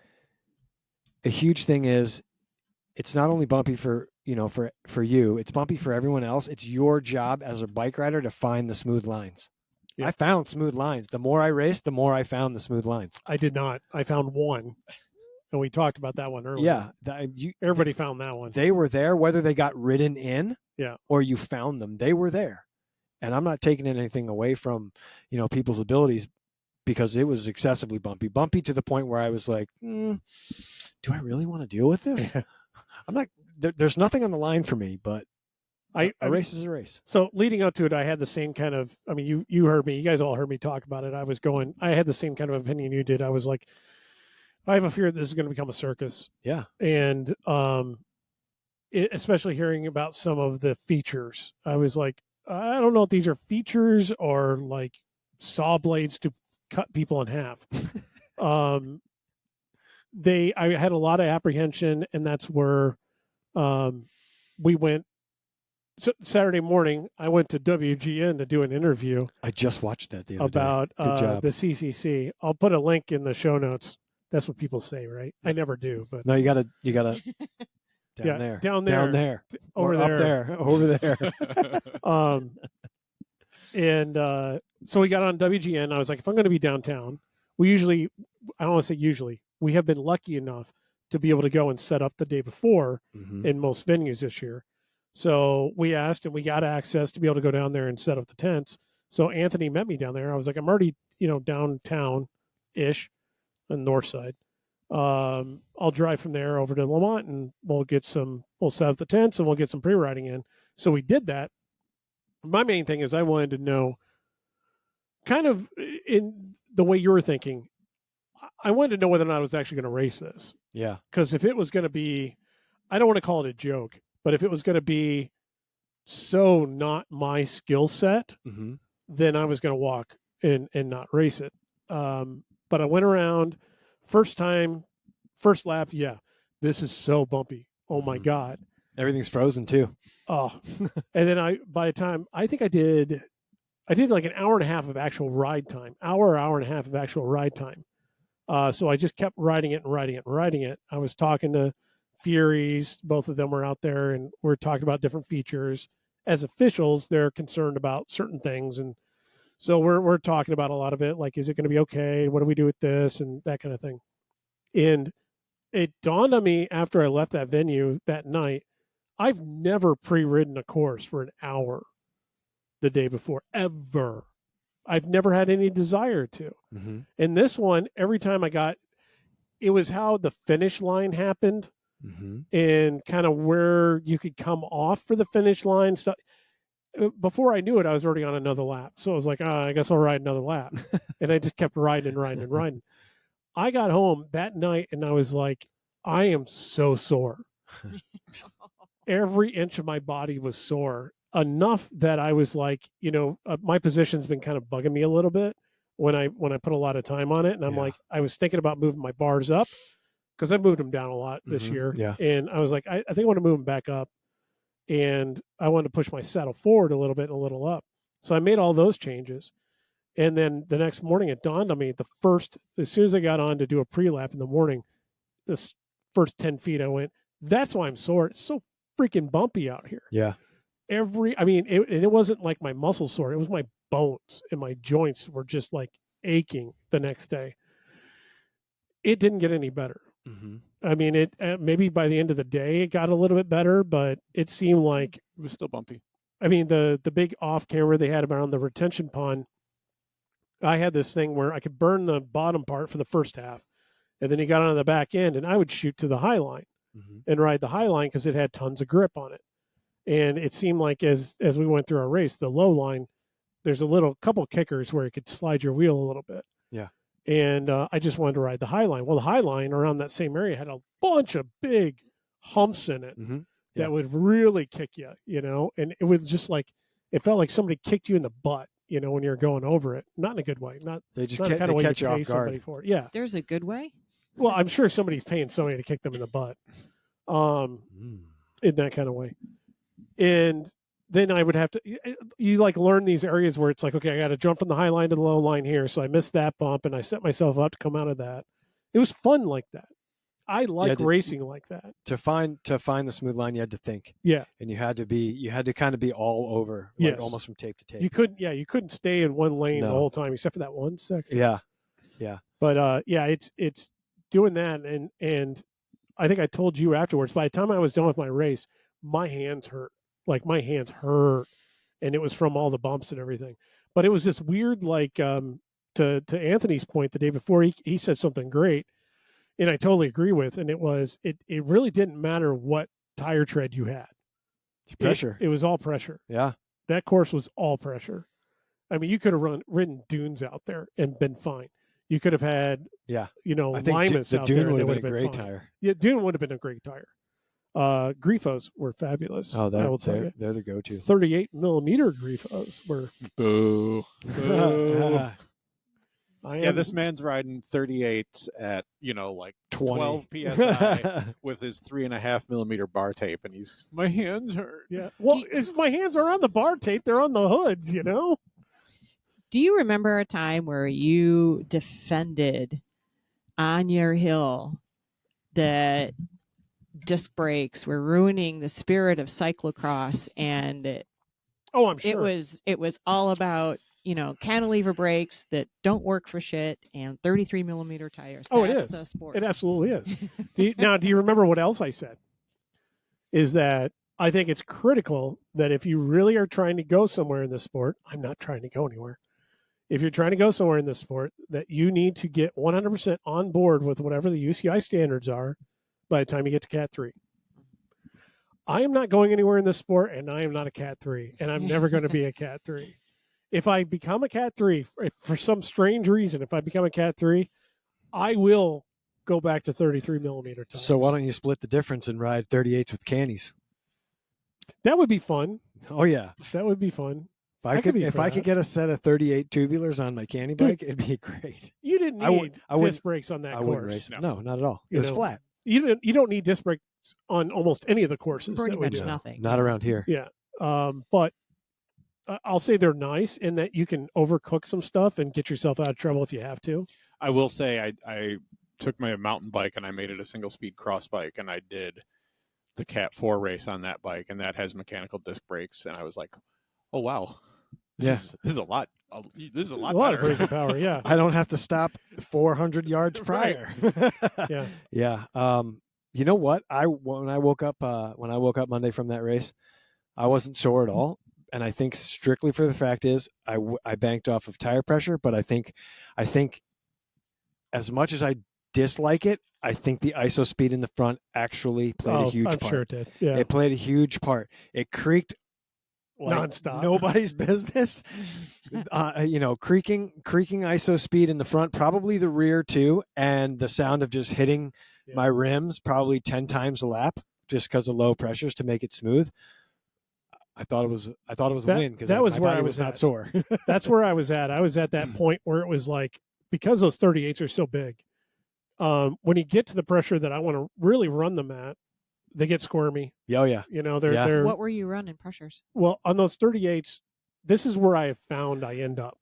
a huge thing is it's not only bumpy for you, it's bumpy for everyone else. It's your job as a bike rider to find the smooth lines. Yep. I found smooth lines. The more I raced, the more I found the smooth lines. I did not. I found one. And we talked about that one earlier. Yeah. Everybody found that one. They were there, whether they got ridden in or you found them. They were there. And I'm not taking anything away from, people's abilities, because it was excessively bumpy. Bumpy to the point where I was like, do I really want to deal with this? I'm not, there's nothing on the line for me, but a race is a race. So leading up to it, I had the same kind of, you heard me, you guys all heard me talk about it. I had the same kind of opinion you did. I was like, I have a fear that this is going to become a circus. Yeah. And especially hearing about some of the features, I was like, I don't know if these are features or like saw blades to cut people in half. I had a lot of apprehension, and that's where we went. So Saturday morning, I went to WGN to do an interview. I just watched that the other about day. Good job. The CCC. I'll put a link in the show notes. That's what people say, right? I never do, but no, you gotta down there, over there, there, over there. So we got on WGN. I was like, if I'm going to be downtown, I don't want to say usually, we have been lucky enough to be able to go and set up the day before in most venues this year. So we asked, and we got access to be able to go down there and set up the tents. So Anthony met me down there. I was like, I'm already, downtown-ish. On the north side. I'll drive from there over to Lamont, and we'll set up the tents, and we'll get some pre-riding in. So we did that. My main thing is I wanted to know, kind of in the way you were thinking, I wanted to know whether or not I was actually going to race this. Yeah. Because if it was going to be, I don't want to call it a joke, but if it was going to be so not my skill set, then I was going to walk and not race it. But I went around, first lap, this is so bumpy. Oh, my God. Everything's frozen, too. Oh. And then by the time, I think I did I did like an hour and a half of actual ride time, hour and a half of actual ride time. So I just kept riding it and riding it and riding it. I was talking to Furies, both of them were out there, and we're talking about different features. As officials, they're concerned about certain things, and so we're talking about a lot of it, like, is it going to be okay? What do we do with this and that kind of thing? And it dawned on me after I left that venue that night, I've never pre-ridden a course for an hour the day before, ever. I've never had any desire to. Mm-hmm. And this one, every time it was how the finish line happened Mm-hmm. and kind of where you could come off for the finish line stuff. Before I knew it, I was already on another lap. So I was like, I guess I'll ride another lap. And I just kept riding. I got home that night and I was like, I am so sore. Every inch of my body was sore, enough that I was like, my position's been kind of bugging me a little bit when I put a lot of time on it. And I'm like, I was thinking about moving my bars up because I've moved them down a lot this year. Yeah. And I was like, I think I want to move them back up. And I wanted to push my saddle forward a little bit and a little up. So I made all those changes. And then the next morning it dawned on me, as soon as I got on to do a pre-lap in the morning, this first 10 feet I went, that's why I'm sore. It's so freaking bumpy out here. Yeah. It wasn't like my muscles sore. It was my bones and my joints were just like aching the next day. It didn't get any better. Mm-hmm. I mean, it maybe by the end of the day it got a little bit better, but it seemed like It was still bumpy. I mean, the big off camera they had around the retention pond, I had this thing where I could burn the bottom part for the first half, and then you got on the back end, and I would shoot to the high line and ride the high line because it had tons of grip on it. And it seemed like as we went through our race, the low line, there's a couple kickers where it could slide your wheel a little bit. Yeah. And I just wanted to ride the high line. Well, the high line around that same area had a bunch of big humps in it that would really kick you, and it was just like, it felt like somebody kicked you in the butt, when you're going over it. Not in a good way. They just not the kind of way catch you pay off somebody guard. for it. Yeah. There's a good way. Well, I'm sure somebody's paying somebody to kick them in the butt. In that kind of way. And then I would have to, you like learn these areas where it's like, okay, I got to jump from the high line to the low line here. So I missed that bump and I set myself up to come out of that. It was fun like that. I like racing like that. To find the smooth line, you had to think. Yeah. And you had to kind of be all over, like almost from tape to tape. You couldn't stay in one lane the whole time except for that one second. Yeah. Yeah. But it's doing that. And I think I told you afterwards, by the time I was done with my race, my hands hurt. Like my hands hurt, and it was from all the bumps and everything. But it was this weird, like, to Anthony's point the day before, he said something great, and I totally agree with. And it really didn't matter what tire tread you had. Pressure. It was all pressure. Yeah. That course was all pressure. I mean, you could have ridden dunes out there and been fine. You could have had, I think Limas out there. The dune would have been a great fine. tire. Yeah, dune would have been a great tire. Grifos were fabulous. Oh, I will tell you. They're the go-to. 38 millimeter Grifos were. Boo. Boo. Yeah, this man's riding 38 at, like 12 PSI with his 3.5 millimeter bar tape, and my hands hurt. Yeah. Well, my hands are on the bar tape. They're on the hoods, Do you remember a time where you defended on your hill that disc brakes were ruining the spirit of cyclocross, and I'm sure it was all about cantilever brakes that don't work for shit and 33 millimeter tires? Oh, That's it is. the sport. It absolutely is. Now, do you remember what else I said? Is that I think it's critical that if you really are trying to go somewhere in this sport, I'm not trying to go anywhere. If you're trying to go somewhere in this sport, that you need to get 100% on board with whatever the UCI standards are by the time you get to Cat 3. I am not going anywhere in this sport, and I am not a Cat 3, and I'm never going to be a Cat 3. If I become a Cat 3, for some strange reason, if I become a Cat 3, I will go back to 33 millimeter tires. So why don't you split the difference and ride 38s with cannies? That would be fun. Oh, yeah. That would be fun. If I could get a set of 38 tubulars on my canny bike, it'd be great. You didn't need disc brakes on that course. Wouldn't race. No, not at all. It was flat. You don't need disc brakes on almost any of the courses. Pretty much nothing. Not around here. Yeah. But I'll say they're nice in that you can overcook some stuff and get yourself out of trouble if you have to. I will say I took my mountain bike and I made it a single speed cross bike, and I did the Cat 4 race on that bike, and that has mechanical disc brakes, and I was like, oh wow, this is a lot. This is a lot of better. braking power. Yeah, I don't have to stop 400 yards prior. yeah. Yeah. You know what? When I woke up Monday from that race, I wasn't sore at all, and I think strictly for the fact is I banked off of tire pressure, but I think as much as I dislike it, I think the ISO speed in the front actually played a huge I'm part. sure it did. Yeah, It played a huge part. It creaked like nonstop. nobody's business. Creaking ISO speed in the front, probably the rear too, and the sound of just hitting my rims probably 10 times a lap just because of low pressures to make it smooth. I thought it was a win because that was my where body I was was not at. sore. That's where I was at. I was at that point where it was like, because those 38s are so big, when you get to the pressure that I want to really run them at, they get squirmy. Oh yeah. You know, they're What were you running pressures? well, on those 38s, this is where I have found I end up.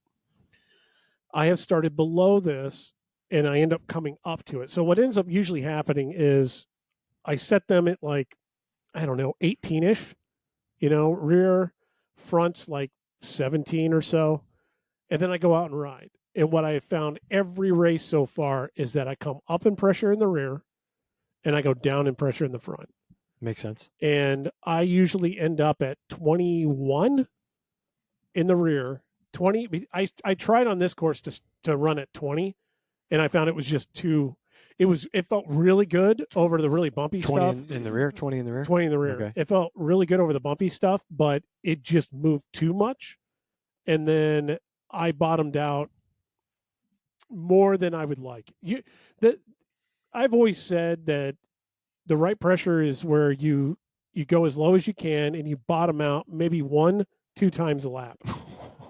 I have started below this and I end up coming up to it. So what ends up usually happening is I set them at like, I don't know, 18-ish, rear, front's like 17 or so. And then I go out and ride. And what I have found every race so far is that I come up in pressure in the rear and I go down in pressure in the front. Makes sense. And I usually end up at 21 in the rear. 20. I tried on this course to run at 20, and I found it was just too. It felt really good over the really bumpy 20 stuff. in the rear. 20 in the rear. 20 in the rear. Okay. It felt really good over the bumpy stuff, but it just moved too much, and then I bottomed out more than I would like. I've always said that the right pressure is where you go as low as you can and you bottom out maybe 1-2 times a lap.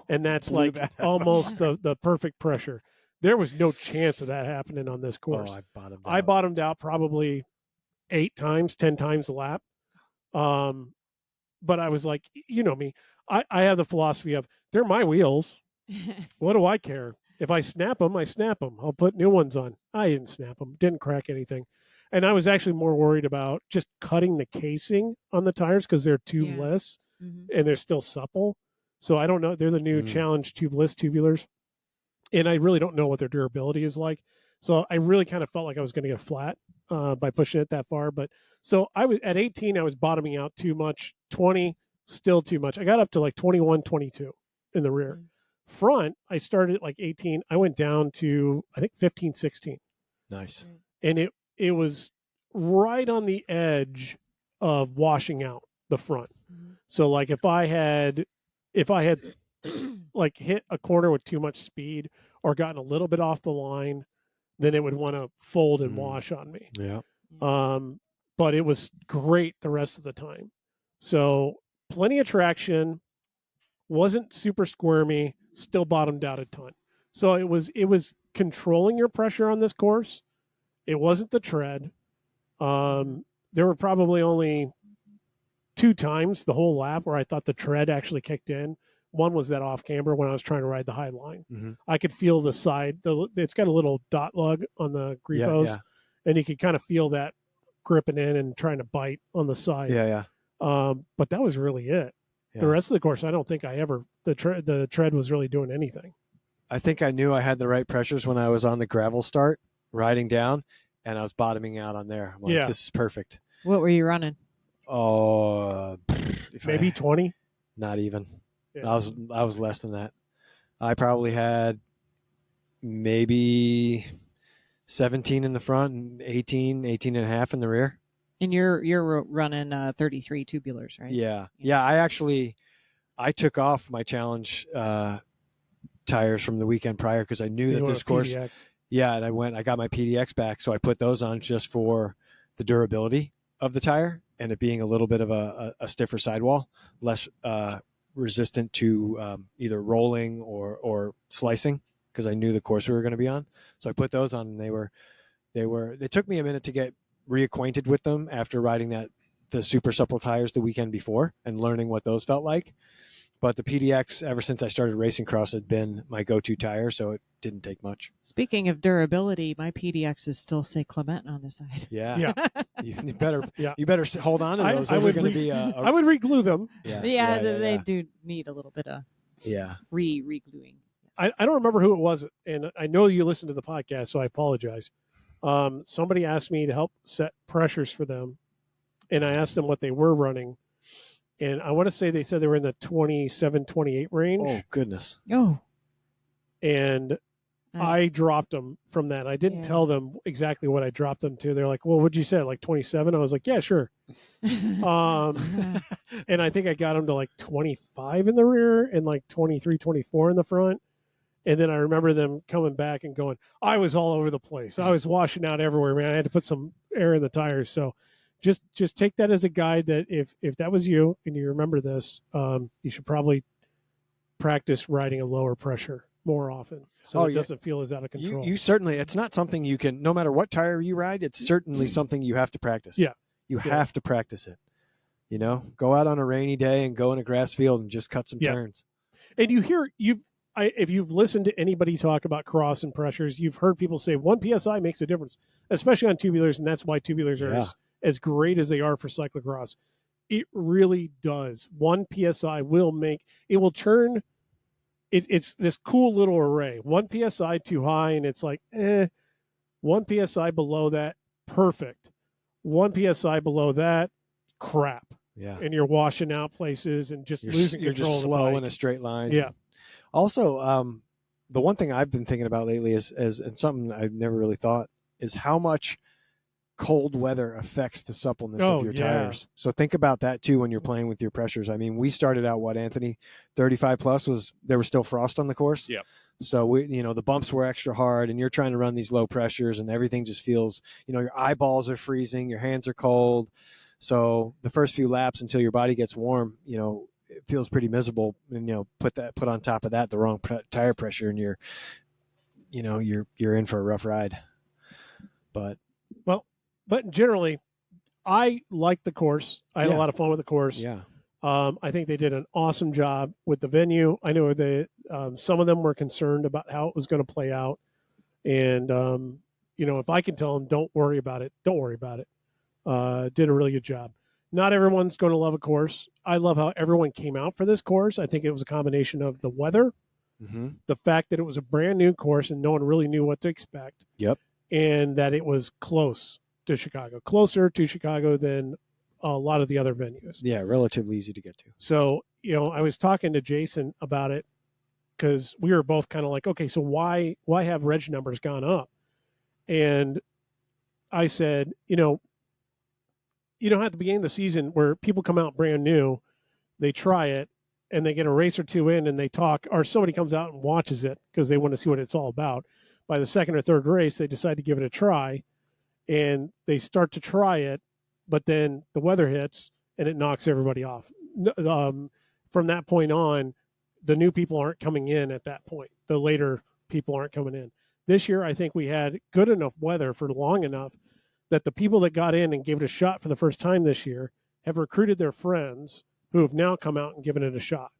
And that's like almost the perfect pressure. There was no chance of that happening on this course. I bottomed out probably 8 times, 10 times a lap. But I was like, you know me, I have the philosophy of they're my wheels. What do I care? If I snap them, I snap them. I'll put new ones on. I didn't snap them. Didn't crack anything. And I was actually more worried about just cutting the casing on the tires because they're tubeless and they're still supple. So I don't know. They're the new Challenge tubeless tubulars. And I really don't know what their durability is like. So I really kind of felt like I was going to get flat by pushing it that far. But so I was at 18, I was bottoming out too much. 20, still too much. I got up to like 21, 22 in the rear. Front, I started at like 18. I went down to, I think, 15, 16. Nice. And it was right on the edge of washing out the front. So like if I had like hit a corner with too much speed or gotten a little bit off the line, then it would want to fold and wash on me. Yeah. But it was great the rest of the time. So plenty of traction, wasn't super squirmy, still bottomed out a ton. So it was controlling your pressure on this course. It wasn't the tread. There were probably only 2 times the whole lap where I thought the tread actually kicked in. One was that off camber when I was trying to ride the high line. I could feel the side. It's got a little dot lug on the Grifos, and you could kind of feel that gripping in and trying to bite on the side. But that was really it. The rest of the course, I don't think the tread was really doing anything. I think I knew I had the right pressures when I was on the gravel start, riding down, and I was bottoming out on there. I'm like, this is perfect. What were you running? Oh, maybe 20. Not even. Yeah. I was less than that. I probably had maybe 17 in the front and 18 and a half in the rear. And you're running 33 tubulars, right? Yeah. I took off my challenge tires from the weekend prior because I knew that this course. PDX. Yeah, and I got my PDX back, so I put those on just for the durability of the tire and it being a little bit of a stiffer sidewall, less resistant to either rolling or slicing because I knew the course we were going to be on. So I put those on, and they took me a minute to get reacquainted with them after riding that the super supple tires the weekend before and learning what those felt like. But the PDX, ever since I started racing cross, had been my go-to tire, so it didn't take much. Speaking of durability, my PDX is still Say Clement on the side. Yeah. You better Yeah. you better hold on to I- those. I Those are would going to re- be I would re-glue them. They do need a little bit of re-gluing. I don't remember who it was, and I know you listened to the podcast, so I apologize. Somebody asked me to help set pressures for them, and I asked them what they were running, and I want to say they said they were in the 27, 28 range. Oh goodness. Oh. And I dropped them from that. I didn't tell them exactly what I dropped them to. They're like, "Well, what'd you say? Like 27?" I was like, "Yeah, sure." And I think I got them to like 25 in the rear and like 23, 24 in the front. And then I remember them coming back and going, "I was all over the place. I was washing out everywhere, man. I had to put some air in the tires." So just take that as a guide that if that was you and you remember this, you should probably practice riding a lower pressure more often so it doesn't feel as out of control. You certainly, it's not something you can, no matter what tire you ride, it's certainly something you have to practice. Yeah. You have to practice it. You know, go out on a rainy day and go in a grass field and just cut some turns. And you hear, if you've listened to anybody talk about cross and pressures, you've heard people say 1 PSI makes a difference, especially on tubulars. And that's why tubulars are as great as they are for cyclocross. It really does. 1 PSI will turn. It's this cool little array. 1 PSI too high, and it's like, 1 PSI below that, perfect. 1 PSI below that, crap. Yeah. And you're washing out places and just losing you're control just of the slow bike. in a straight line. Yeah. Also, the one thing I've been thinking about lately is and something I've never really thought is how much cold weather affects the suppleness of your tires. So think about that too when you're playing with your pressures. I mean, we started out Anthony, 35 plus there was still frost on the course. Yep. So the bumps were extra hard and you're trying to run these low pressures and everything just feels, your eyeballs are freezing, your hands are cold. So the first few laps until your body gets warm, it feels pretty miserable. And, put on top of that the wrong tire pressure and you're in for a rough ride. But generally, I liked the course. I had a lot of fun with the course. Yeah. I think they did an awesome job with the venue. I know that some of them were concerned about how it was going to play out. And, if I can tell them, don't worry about it. Don't worry about it. Did a really good job. Not everyone's going to love a course. I love how everyone came out for this course. I think it was a combination of the weather, the fact that it was a brand new course and no one really knew what to expect. Yep. And that it was closer to Chicago than a lot of the other venues. Yeah, relatively easy to get to. So, I was talking to Jason about it because we were both kind of like, okay, so why have reg numbers gone up? And I said, at the beginning of the season where people come out brand new, they try it and they get a race or two in and they talk, or somebody comes out and watches it because they want to see what it's all about. By the second or third race, they decide to give it a try and they start to try it, but then the weather hits and it knocks everybody off. From that point on, the new people aren't coming in at that point. The later people aren't coming in. This year, I think we had good enough weather for long enough that the people that got in and gave it a shot for the first time this year have recruited their friends who have now come out and given it a shot.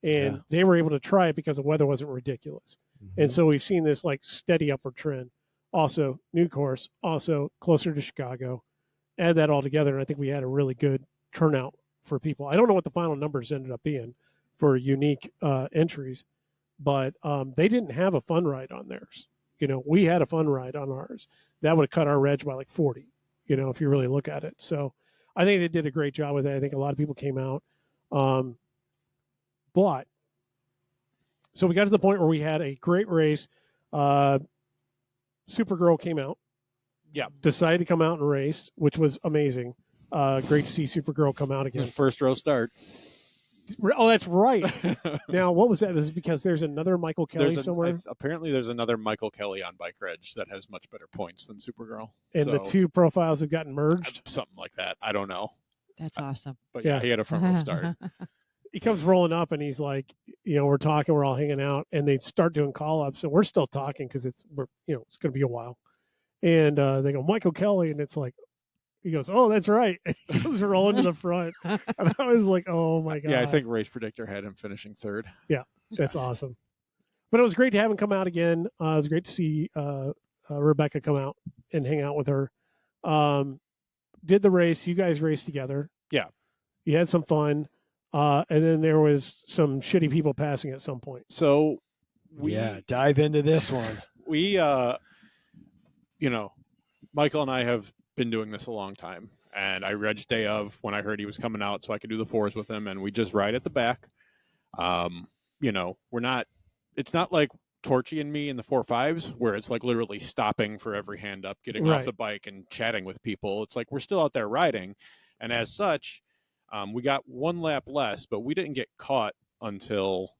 And they were able to try it because the weather wasn't ridiculous. Mm-hmm. And so we've seen this like steady upward trend. Also, new course, also closer to Chicago. Add that all together, and I think we had a really good turnout for people. I don't know what the final numbers ended up being for unique entries, but they didn't have a fun ride on theirs. We had a fun ride on ours. That would have cut our reg by like 40, if you really look at it. So I think they did a great job with it. I think a lot of people came out. But so we got to the point where we had a great race. Supergirl came out. Yeah. Decided to come out and race, which was amazing. Great to see Supergirl come out again. First row start. Oh, that's right. Now, what was that? Is it because there's another Michael Kelly somewhere? Apparently, there's another Michael Kelly on Bike Reg that has much better points than Supergirl. And the two profiles have gotten merged? Something like that. I don't know. That's awesome. But yeah, he had a front row start. He comes rolling up and he's like, we're talking, we're all hanging out, and they start doing call-ups, and we're still talking because it's going to be a while. And they go, Michael Kelly, and it's like, He goes, oh, that's right. He goes rolling to the front. And I was like, oh my God. Yeah, I think Race Predictor had him finishing third. That's awesome. But it was great to have him come out again. It was great to see Rebecca come out and hang out with her. Did the race. You guys raced together. Yeah. You had some fun. And then there was some shitty people passing at some point. So dive into this one. We Michael and I have been doing this a long time, and I reg day of when I heard he was coming out so I could do the fours with him, and we just ride at the back. It's not like Torchy and me in the 4.5s where it's like literally stopping for every hand up, getting off the bike and chatting with people. It's like we're still out there riding, and as such, we got one lap less, but we didn't get caught until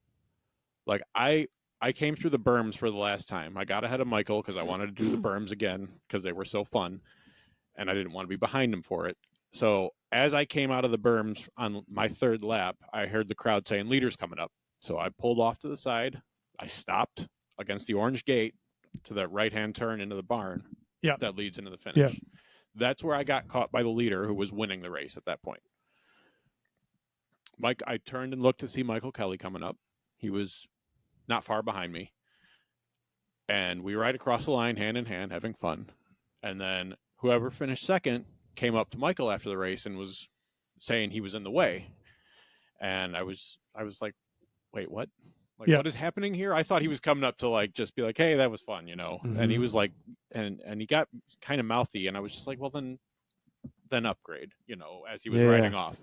like I came through the berms for the last time. I got ahead of Michael because I wanted to do the berms again because they were so fun, and I didn't want to be behind him for it. So as I came out of the berms on my third lap, I heard the crowd saying, leader's coming up. So I pulled off to the side. I stopped against the orange gate to that right-hand turn into the barn that leads into the finish. Yeah. That's where I got caught by the leader who was winning the race at that point. I turned and looked to see Michael Kelly coming up. He was not far behind me. And we ride across the line hand in hand, having fun. And then whoever finished second came up to Michael after the race and was saying he was in the way. And I was like, wait, what? Like, what is happening here? I thought he was coming up to like just be like, hey, that was fun, Mm-hmm. And he was like, and he got kind of mouthy, and I was just like, well, then upgrade, as he was riding off.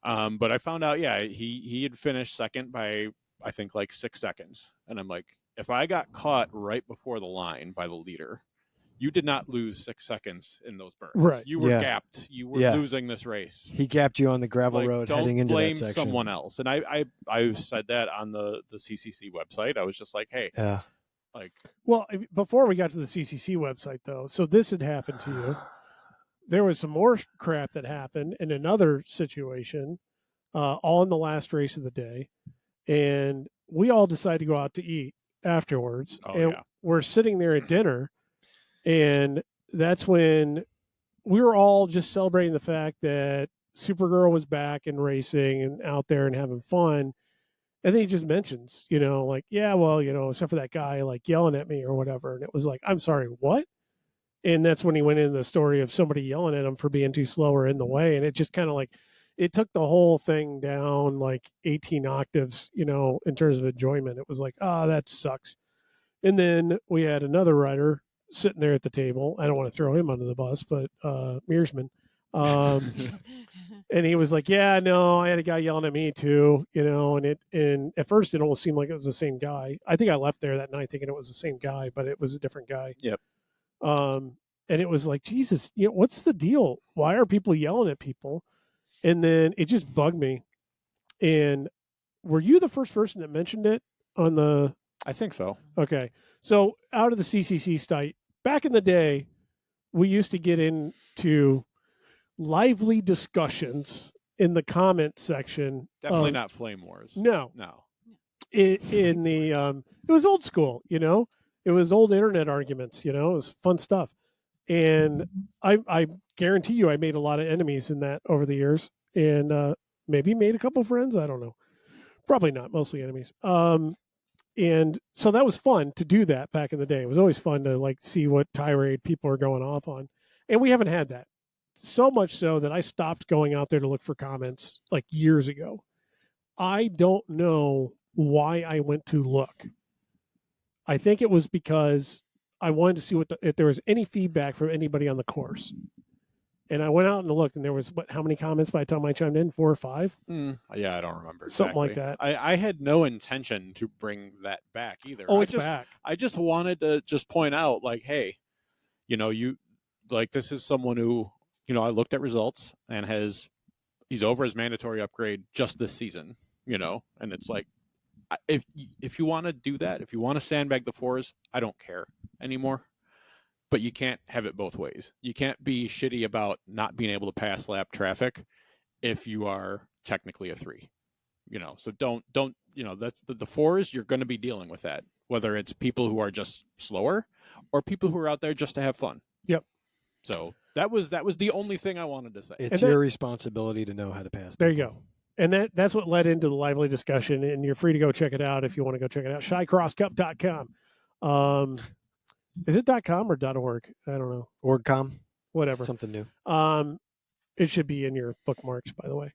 But I found out, he had finished second by I think like 6 seconds, and I'm like, if I got caught right before the line by the leader, you did not lose 6 seconds in those burns. Right. You were gapped. You were losing this race. He gapped you on the gravel road heading into that section. Don't blame someone else. And I said that on the CCC website. I was just like, hey. Yeah. Well, before we got to the CCC website, though, so this had happened to you. There was some more crap that happened in another situation, all in the last race of the day. And we all decided to go out to eat afterwards. We're sitting there at dinner. And that's when we were all just celebrating the fact that Supergirl was back and racing and out there and having fun. And then he just mentions, except for that guy like yelling at me or whatever. And it was like, I'm sorry, what? And that's when he went into the story of somebody yelling at him for being too slow or in the way. And it just kind of like, it took the whole thing down like 18 octaves, in terms of enjoyment. It was like, that sucks. And then we had another rider sitting there at the table. I don't want to throw him under the bus, but Mearsman. And he was like, yeah, no, I had a guy yelling at me too, and at first it almost seemed like it was the same guy. I think I left there that night thinking it was the same guy, but it was a different guy. Yep. And it was like, Jesus, what's the deal? Why are people yelling at people? And then it just bugged me. And were you the first person that mentioned it on the... I think so. Okay. So out of the CCC site, back in the day, we used to get into lively discussions in the comment section. Definitely not flame wars. No. In the it was old school, it was old internet arguments, it was fun stuff. And I guarantee you I made a lot of enemies in that over the years, and maybe made a couple friends. I don't know. Probably not, mostly enemies. And so that was fun to do that back in the day. It was always fun to like see what tirade people are going off on. And we haven't had that. So much so that I stopped going out there to look for comments like years ago. I don't know why I went to look. I think it was because I wanted to see if there was any feedback from anybody on the course. And I went out and looked, and there was, how many comments by the time I chimed in? 4 or 5? Yeah, I don't remember. Something like that. I had no intention to bring that back either. It's back. I just wanted to just point out, like, hey, this is someone who, I looked at results and he's over his mandatory upgrade just this season, and it's like, if you want to do that, if you want to sandbag the 4s, I don't care anymore. But you can't have it both ways. You can't be shitty about not being able to pass lap traffic if you are technically a 3. So don't that's the 4s, you're going to be dealing with that, whether it's people who are just slower or people who are out there just to have fun. Yep. So that was the only thing I wanted to say. It's your responsibility to know how to pass. There you go. And that's what led into the lively discussion. And you're free to go check it out if you want to go check it out. Shycrosscup.com. Is it .com or .org? I don't know. Orgcom. Whatever. Something new. It should be in your bookmarks, by the way.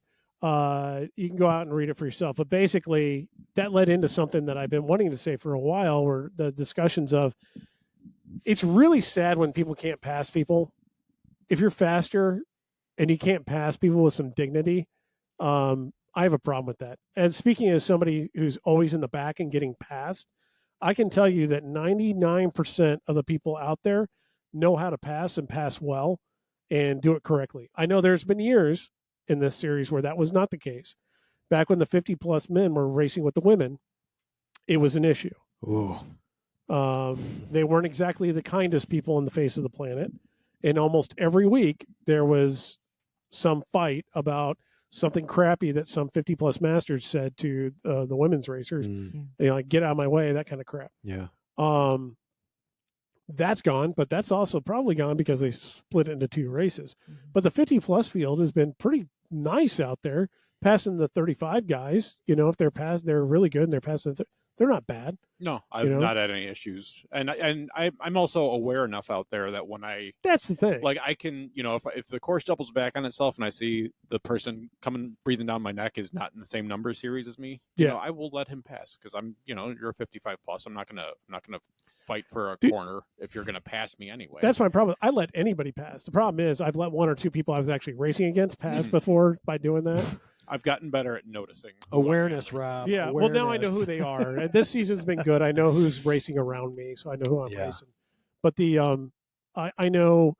You can go out and read it for yourself. But basically, that led into something that I've been wanting to say for a while, where the discussions of, it's really sad when people can't pass people. If you're faster and you can't pass people with some dignity, I have a problem with that. And speaking as somebody who's always in the back and getting passed, I can tell you that 99% of the people out there know how to pass and pass well and do it correctly. I know there's been years in this series where that was not the case. Back when the 50-plus men were racing with the women, it was an issue. Ooh. They weren't exactly the kindest people on the face of the planet. And almost every week, there was some fight about something crappy that some 50-plus masters said to the women's racers. Like, get out of my way, that kind of crap. Yeah. That's gone, but that's also probably gone because they split it into 2 races. But the 50-plus field has been pretty nice out there, passing the 35 guys. If they're really good and they're passing they're not bad. No, I've not had any issues, and I'm also aware enough out there that when that's the thing. Like, I can, if the course doubles back on itself and I see the person coming breathing down my neck is not in the same number series as me, I will let him pass, because I'm, you're a 55 plus. I'm not gonna fight for a corner if you're gonna pass me anyway. That's my problem. I let anybody pass. The problem is I've let 1 or 2 people I was actually racing against pass before by doing that. I've gotten better at noticing awareness, Rob. Yeah, awareness. Well, now I know who they are. And this season's been good. I know who's racing around me, so I know who I'm racing. But I know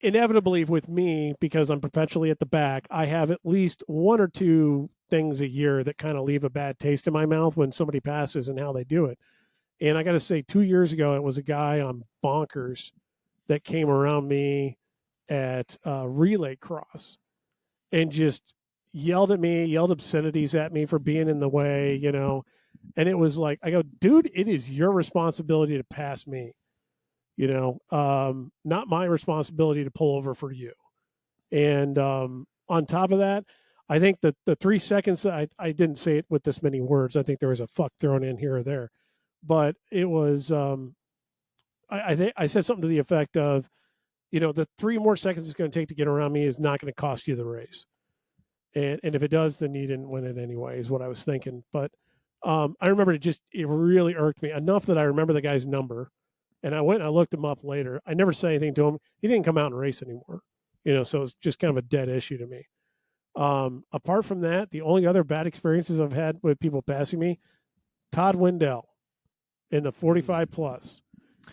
inevitably with me, because I'm perpetually at the back, I have at least 1 or 2 things a year that kind of leave a bad taste in my mouth when somebody passes and how they do it. And I got to say, 2 years ago, it was a guy on Bonkers that came around me at relay cross and just yelled at me, yelled obscenities at me for being in the way, and it was like, I go, dude, it is your responsibility to pass me, not my responsibility to pull over for you. And on top of that, I think that the 3 seconds, I didn't say it with this many words. I think there was a fuck thrown in here or there, but it was, I think I said something to the effect of, the 3 more seconds it's going to take to get around me is not going to cost you the race. And if it does, then you didn't win it anyway, is what I was thinking. But I remember it really irked me enough that I remember the guy's number. And I went and I looked him up later. I never said anything to him. He didn't come out and race anymore. So it's just kind of a dead issue to me. Apart from that, the only other bad experiences I've had with people passing me, Todd Wendell in the 45 plus.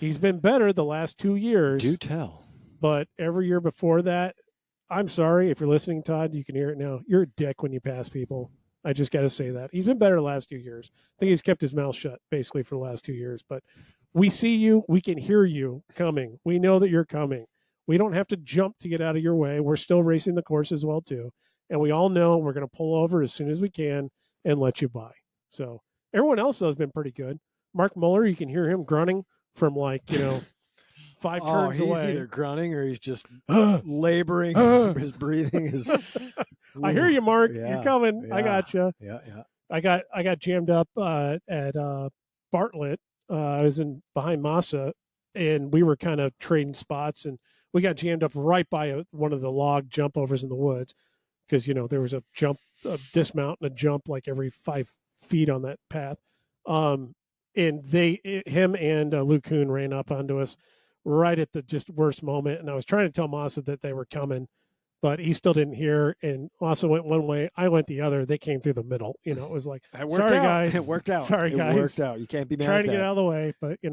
He's been better the last 2 years. Do tell. But every year before that, I'm sorry if you're listening, Todd, you can hear it now. You're a dick when you pass people. I just got to say that. He's been better the last 2 years. I think he's kept his mouth shut basically for the last 2 years. But we see you. We can hear you coming. We know that you're coming. We don't have to jump to get out of your way. We're still racing the course as well, too. And we all know we're going to pull over as soon as we can and let you by. So everyone else, though, has been pretty good. Mark Muller, you can hear him grunting from 5 turns he's away. Either grunting or he's just laboring. His breathing is. I hear you, Mark. Yeah, You're coming. yeah, I got you. Yeah. I got jammed up at Bartlett. I was in behind Massa, and we were kind of trading spots, and we got jammed up right by one of the log jump overs in the woods, because there was a dismount and a jump like every 5 feet on that path. And him and Luke Kuhn ran up onto us right at the just worst moment. And I was trying to tell Massa that they were coming, but he still didn't hear. And Massa went one way, I went the other. They came through the middle. It was like, sorry, guys. It worked out. Sorry, guys. It worked out. You can't be mad trying at to get out of the way, but you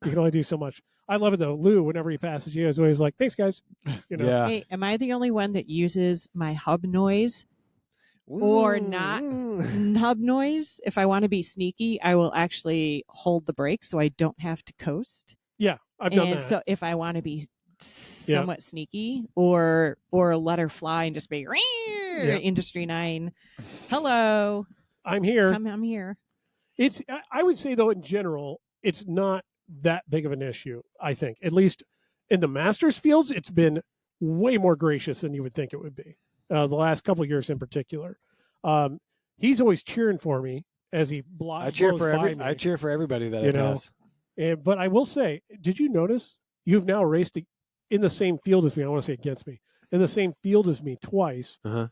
can only do so much. I love it though. Lou, whenever he passes you, is always like, thanks, guys. Yeah. Hey, am I the only one that uses my hub noise or not hub noise? If I want to be sneaky, I will actually hold the brake so I don't have to coast. Yeah, I've done that. So if I want to be somewhat sneaky or let her fly and just be Industry 9, hello, I'm here. I'm here. I would say though, in general, it's not that big of an issue. I think, at least In the Masters fields, it's been way more gracious than you would think it would be. The last couple of years in particular. He's always cheering for me as he I cheer for blows by me. I cheer for everybody that You I know, pass. But I will say, did you notice you've now raced in the same field as me? I want to say against me. In the same field as me twice, Uh-huh.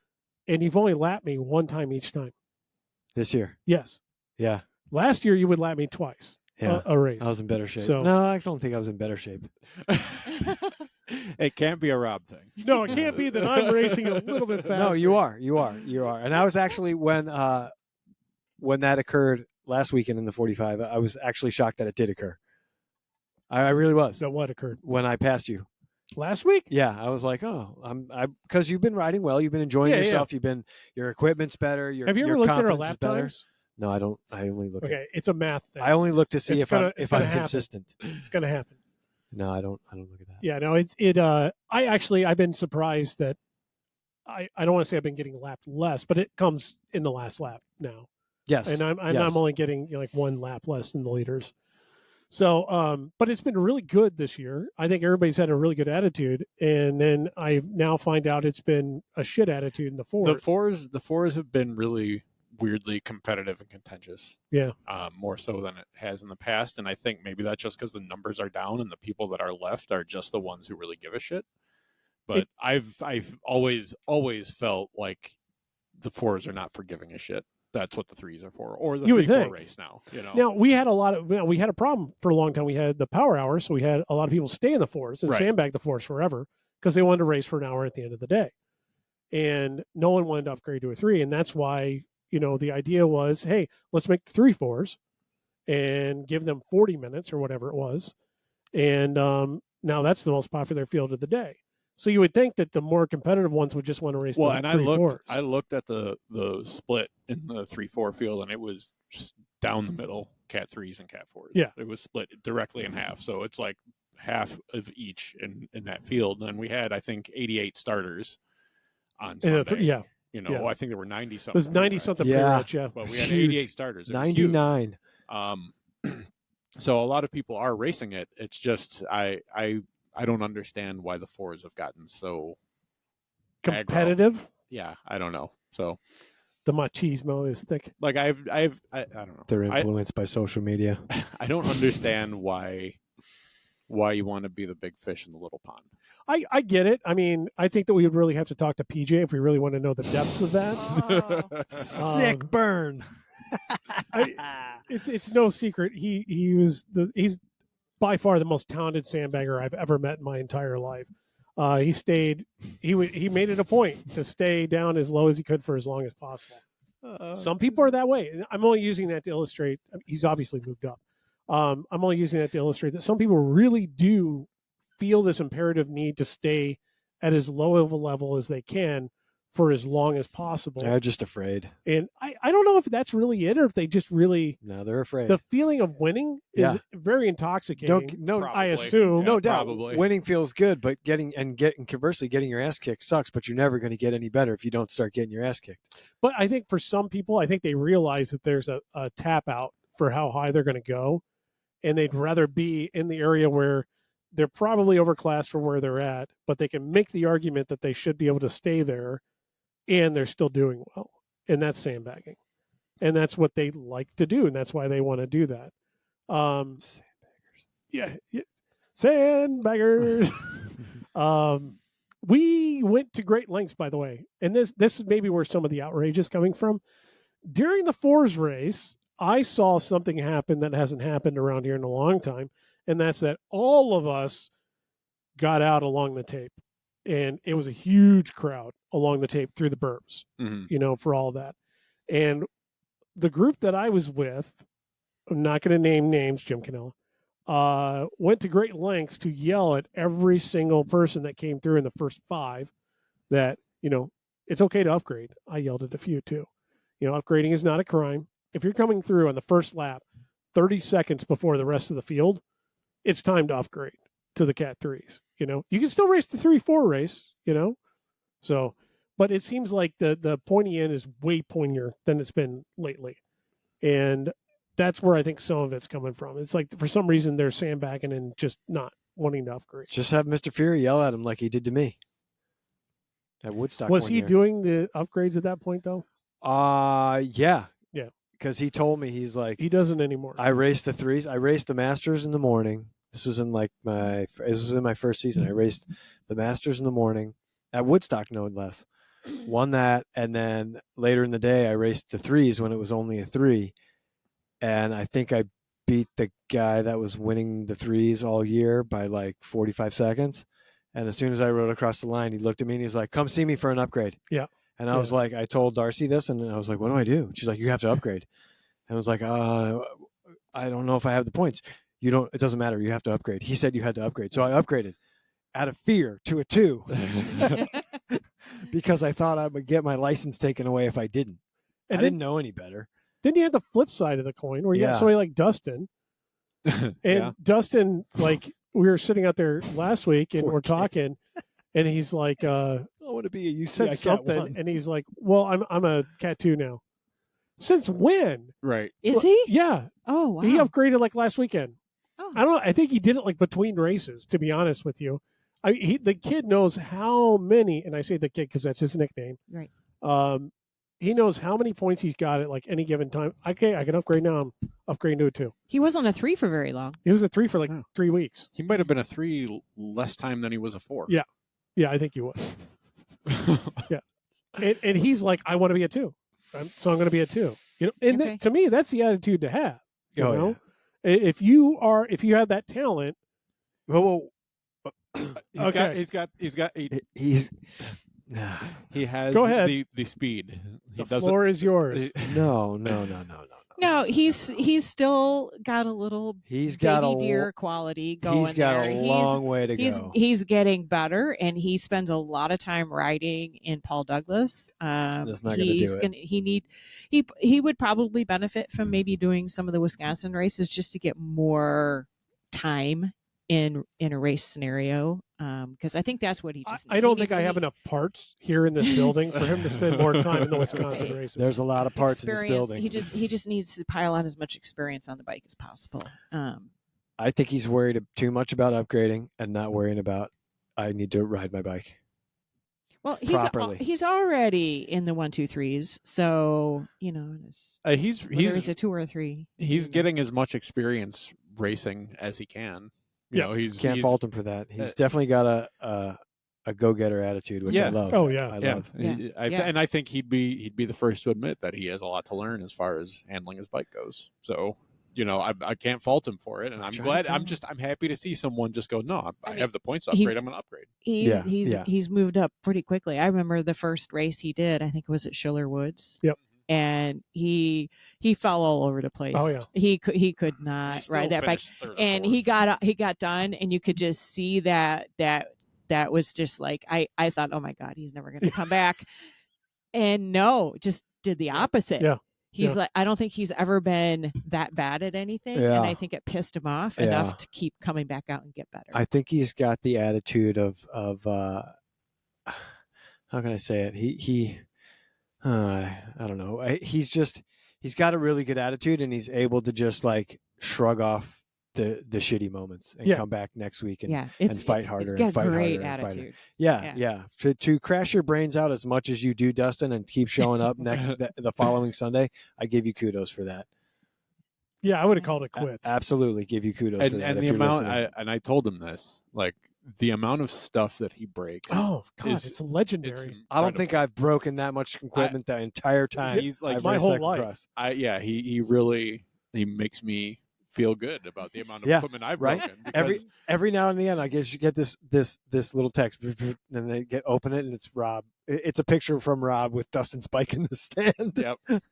and you've only lapped me one time each time. This year. Yes. Yeah. Last year you would lap me twice. Yeah. A race. I was in better shape. So- No, I don't think I was in better shape. It can't be a Rob thing. No, it can't be that I'm racing a little bit faster. No, you are. And I was actually when that occurred last weekend in the 45, I was actually shocked that it did occur. I really was. So what occurred When I passed you. last week? Yeah, I was like, oh, because you've been riding well, you've been enjoying Yeah, yourself, your equipment's better. Have you ever your looked at our confidence is lap better. times? No, I don't. I only look. Okay, it's a math thing. I only look to see It's if gonna I'm happen. consistent. It's going to happen. No, I don't look at that. Yeah, no, I've been surprised that I don't want to say I've been getting lapped less, but it comes in the last lap now. Yes, And I'm yes. only getting like one lap less than the leaders. So, but it's been really good this year. I think everybody's had a really good attitude, and then I now find out it's been a shit attitude in the fours. The fours have been really weirdly competitive and contentious. Yeah. More so than it has in the past, and I think maybe that's just because the numbers are down and the people that are left are just the ones who really give a shit. But I've always felt like the fours are not for giving a shit. That's what the threes are for, or the You would 3-4 think. race now. You know. Now we had a problem for a long time. We had the power hours, so we had a lot of people stay in the fours and Right. sandbag the fours forever because they wanted to race for an hour at the end of the day, and no one wanted to upgrade to a 3, and that's why the idea was, hey, let's make the 3-4s and give them 40 minutes or whatever it was, and now that's the most popular field of the day. So you would think that the more competitive ones would just want to race Well, the and 3-4s. I looked at the split in the 3-4 field, and it was just down the middle, Cat 3s and Cat 4s. Yeah. It was split directly in half. So it's like half of each in that field. And we had, I think, 88 starters on Sunday. Yeah, I think there were 90 it something. was 90 something Yeah. pretty much. Yeah, But we had Huge. 88 starters. It was huge. 99. So a lot of people are racing it. It's just I don't understand why the fours have gotten so competitive. yeah, I don't know. So The machismo is thick. like I don't know. They're influenced by social media. I don't understand why you want to be the big fish in the little pond. I get it. I mean, I think that we would really have to talk to PJ if we really want to know the depths of that. Oh. Sick burn. It's no secret. He's by far the most talented sandbagger I've ever met in my entire life. He made it a point to stay down as low as he could for as long as possible. Some people are that way. I'm only using that to illustrate. He's obviously moved up. I'm only using that to illustrate that some people really do feel this imperative need to stay at as low of a level as they can for as long as possible. They're just afraid. And I don't know if that's really it or if they just really, No, they're afraid. the feeling of winning is Yeah. very intoxicating. no, Probably. I assume. no Yeah, doubt. probably. Winning feels good, but conversely, getting your ass kicked sucks. But you're never going to get any better if you don't start getting your ass kicked. But I think for some people, I think they realize that there's a tap out for how high they're going to go. And they'd rather be in the area where they're probably overclassed for where they're at, but they can make the argument that they should be able to stay there and they're still doing well. And that's sandbagging. And that's what they like to do. And that's why they want to do that. Yeah. Sandbaggers. We went to great lengths, by the way. And this is maybe where some of the outrage is coming from. During the fours race, I saw something happen that hasn't happened around here in a long time. And that's that all of us got out along the tape. And it was a huge crowd along the tape through the berms, Mm-hmm. for all that. And the group that I was with, I'm not going to name names, Jim Cannella, went to great lengths to yell at every single person that came through in the first 5 that, it's okay to upgrade. I yelled at a few too. Upgrading is not a crime. If you're coming through on the first lap, 30 seconds before the rest of the field, it's time to upgrade to the Cat 3s. You can still race the 3-4 race, So, but it seems like the pointy end is way pointier than it's been lately. And that's where I think some of it's coming from. It's like for some reason they're sandbagging and just not wanting to upgrade. Just have Mr. Fury yell at him like he did to me at Woodstock. Was one he year. doing the upgrades at that point though? Yeah. Yeah. Because he told me, he's like, He doesn't anymore. I raced the threes. I raced the Masters in the morning. This was in my first season. I raced the Masters in the morning at Woodstock, no less. Won that, and then later in the day, I raced the threes when it was only a 3, and I think I beat the guy that was winning the threes all year by like 45 seconds. And as soon as I rode across the line, he looked at me and he's like, "Come see me for an upgrade." Yeah. And I was like, I told Darcy this, and I was like, "What do I do?" And she's like, "You have to upgrade." And I was like, I don't know if I have the points. You don't. It doesn't matter. You have to upgrade. He said you had to upgrade, so I upgraded out of fear to a 2 because I thought I would get my license taken away if I didn't. And I didn't know any better. Then you had the flip side of the coin where you had Yeah. somebody like Dustin. And Yeah. Dustin, like, we were sitting out there last week and Poor we're kid. talking, and he's like, I want to be a said UCI Cat something, 1. and he's like, "Well, I'm a Cat 2 now." Since when? Right. Is So- he? Yeah, Oh, wow. he upgraded like last weekend. Oh. I don't know. I think he did it like between races. To be honest with you, the kid knows how many, and I say the kid because that's his nickname. Right. He knows how many points he's got at like any given time. Okay, I can upgrade now. I'm upgrading to a 2. He wasn't a 3 for very long. He was a 3 for like Yeah. 3 weeks. He might have been a 3 less time than he was a 4. Yeah. Yeah, I think he was. And he's like, I want to be a 2, so I'm going to be a 2. You know, and Okay. to me, that's the attitude to have. You Oh, know, if you have that talent, Well, Okay. He's got he's he has Go ahead. the speed. He the doesn't floor is yours. no. No, he's still got a little He's got baby a deer quality going he's got there. a long way to go. He's getting better, and he spends a lot of time riding in Paul Douglas. That's not gonna do he's it. he would probably benefit from maybe doing some of the Wisconsin races just to get more time in a race scenario. Because I think that's what he just. I don't think I have enough parts here in this building for him to spend more time in the Wisconsin races. There's a lot of parts in this experience. building. He just needs to pile on as much experience on the bike as possible. I think he's worried too much about upgrading and not worrying about I need to ride my bike. Well, properly. he's already in the 1, 2, 3s, so you know he's whether he's a 2 or a 3. he's getting as much experience racing as he can. You know, Can't he's, fault him for that. He's definitely got a go-getter attitude, which I Yeah. love. Oh, yeah. I Yeah, love. and I think he'd be the first to admit that he has a lot to learn as far as handling his bike goes. So, you know, I can't fault him for it, and I'm trying glad. to. I'm happy to see someone just go, no, I I mean, have the points to he's- upgrade. I'm going to upgrade. He's moved up pretty quickly. I remember the first race he did. I think it was at Schiller Woods. Yep. And he fell all over the place. Oh, yeah. He could He not still ride that bike. finished third or And fourth. he got done, and you could just see that was just like I thought, oh my God, he's never going to come back. And no, just did the opposite. Yeah. He's Yeah. like, I don't think he's ever been that bad at anything, Yeah. and I think it pissed him off Yeah. enough to keep coming back out and get better. I think he's got the attitude of how can I say it? I don't know. He's got a really good attitude, and he's able to just like shrug off the shitty moments and Yeah. come back next week and yeah, fight harder He's and got fight a great harder and fight harder. attitude. Yeah. Yeah. To crash your brains out as much as you do, Dustin, and keep showing up the following Sunday, I give you kudos for that. Yeah, I would have called it quits. Absolutely, give you kudos for that. And if the you're amount, listening. I told him this, like the amount of stuff that he breaks. Oh God, is- it's legendary. I don't think I've broken that much equipment the entire time. He's like I've my raced whole cyclocross. life. He really makes me feel good about the amount of Yeah, equipment I've right? broken. Every because- every now and then, I guess you get this little text, and they open it, and it's Rob. It's a picture from Rob with Dustin's bike in the stand. Yep.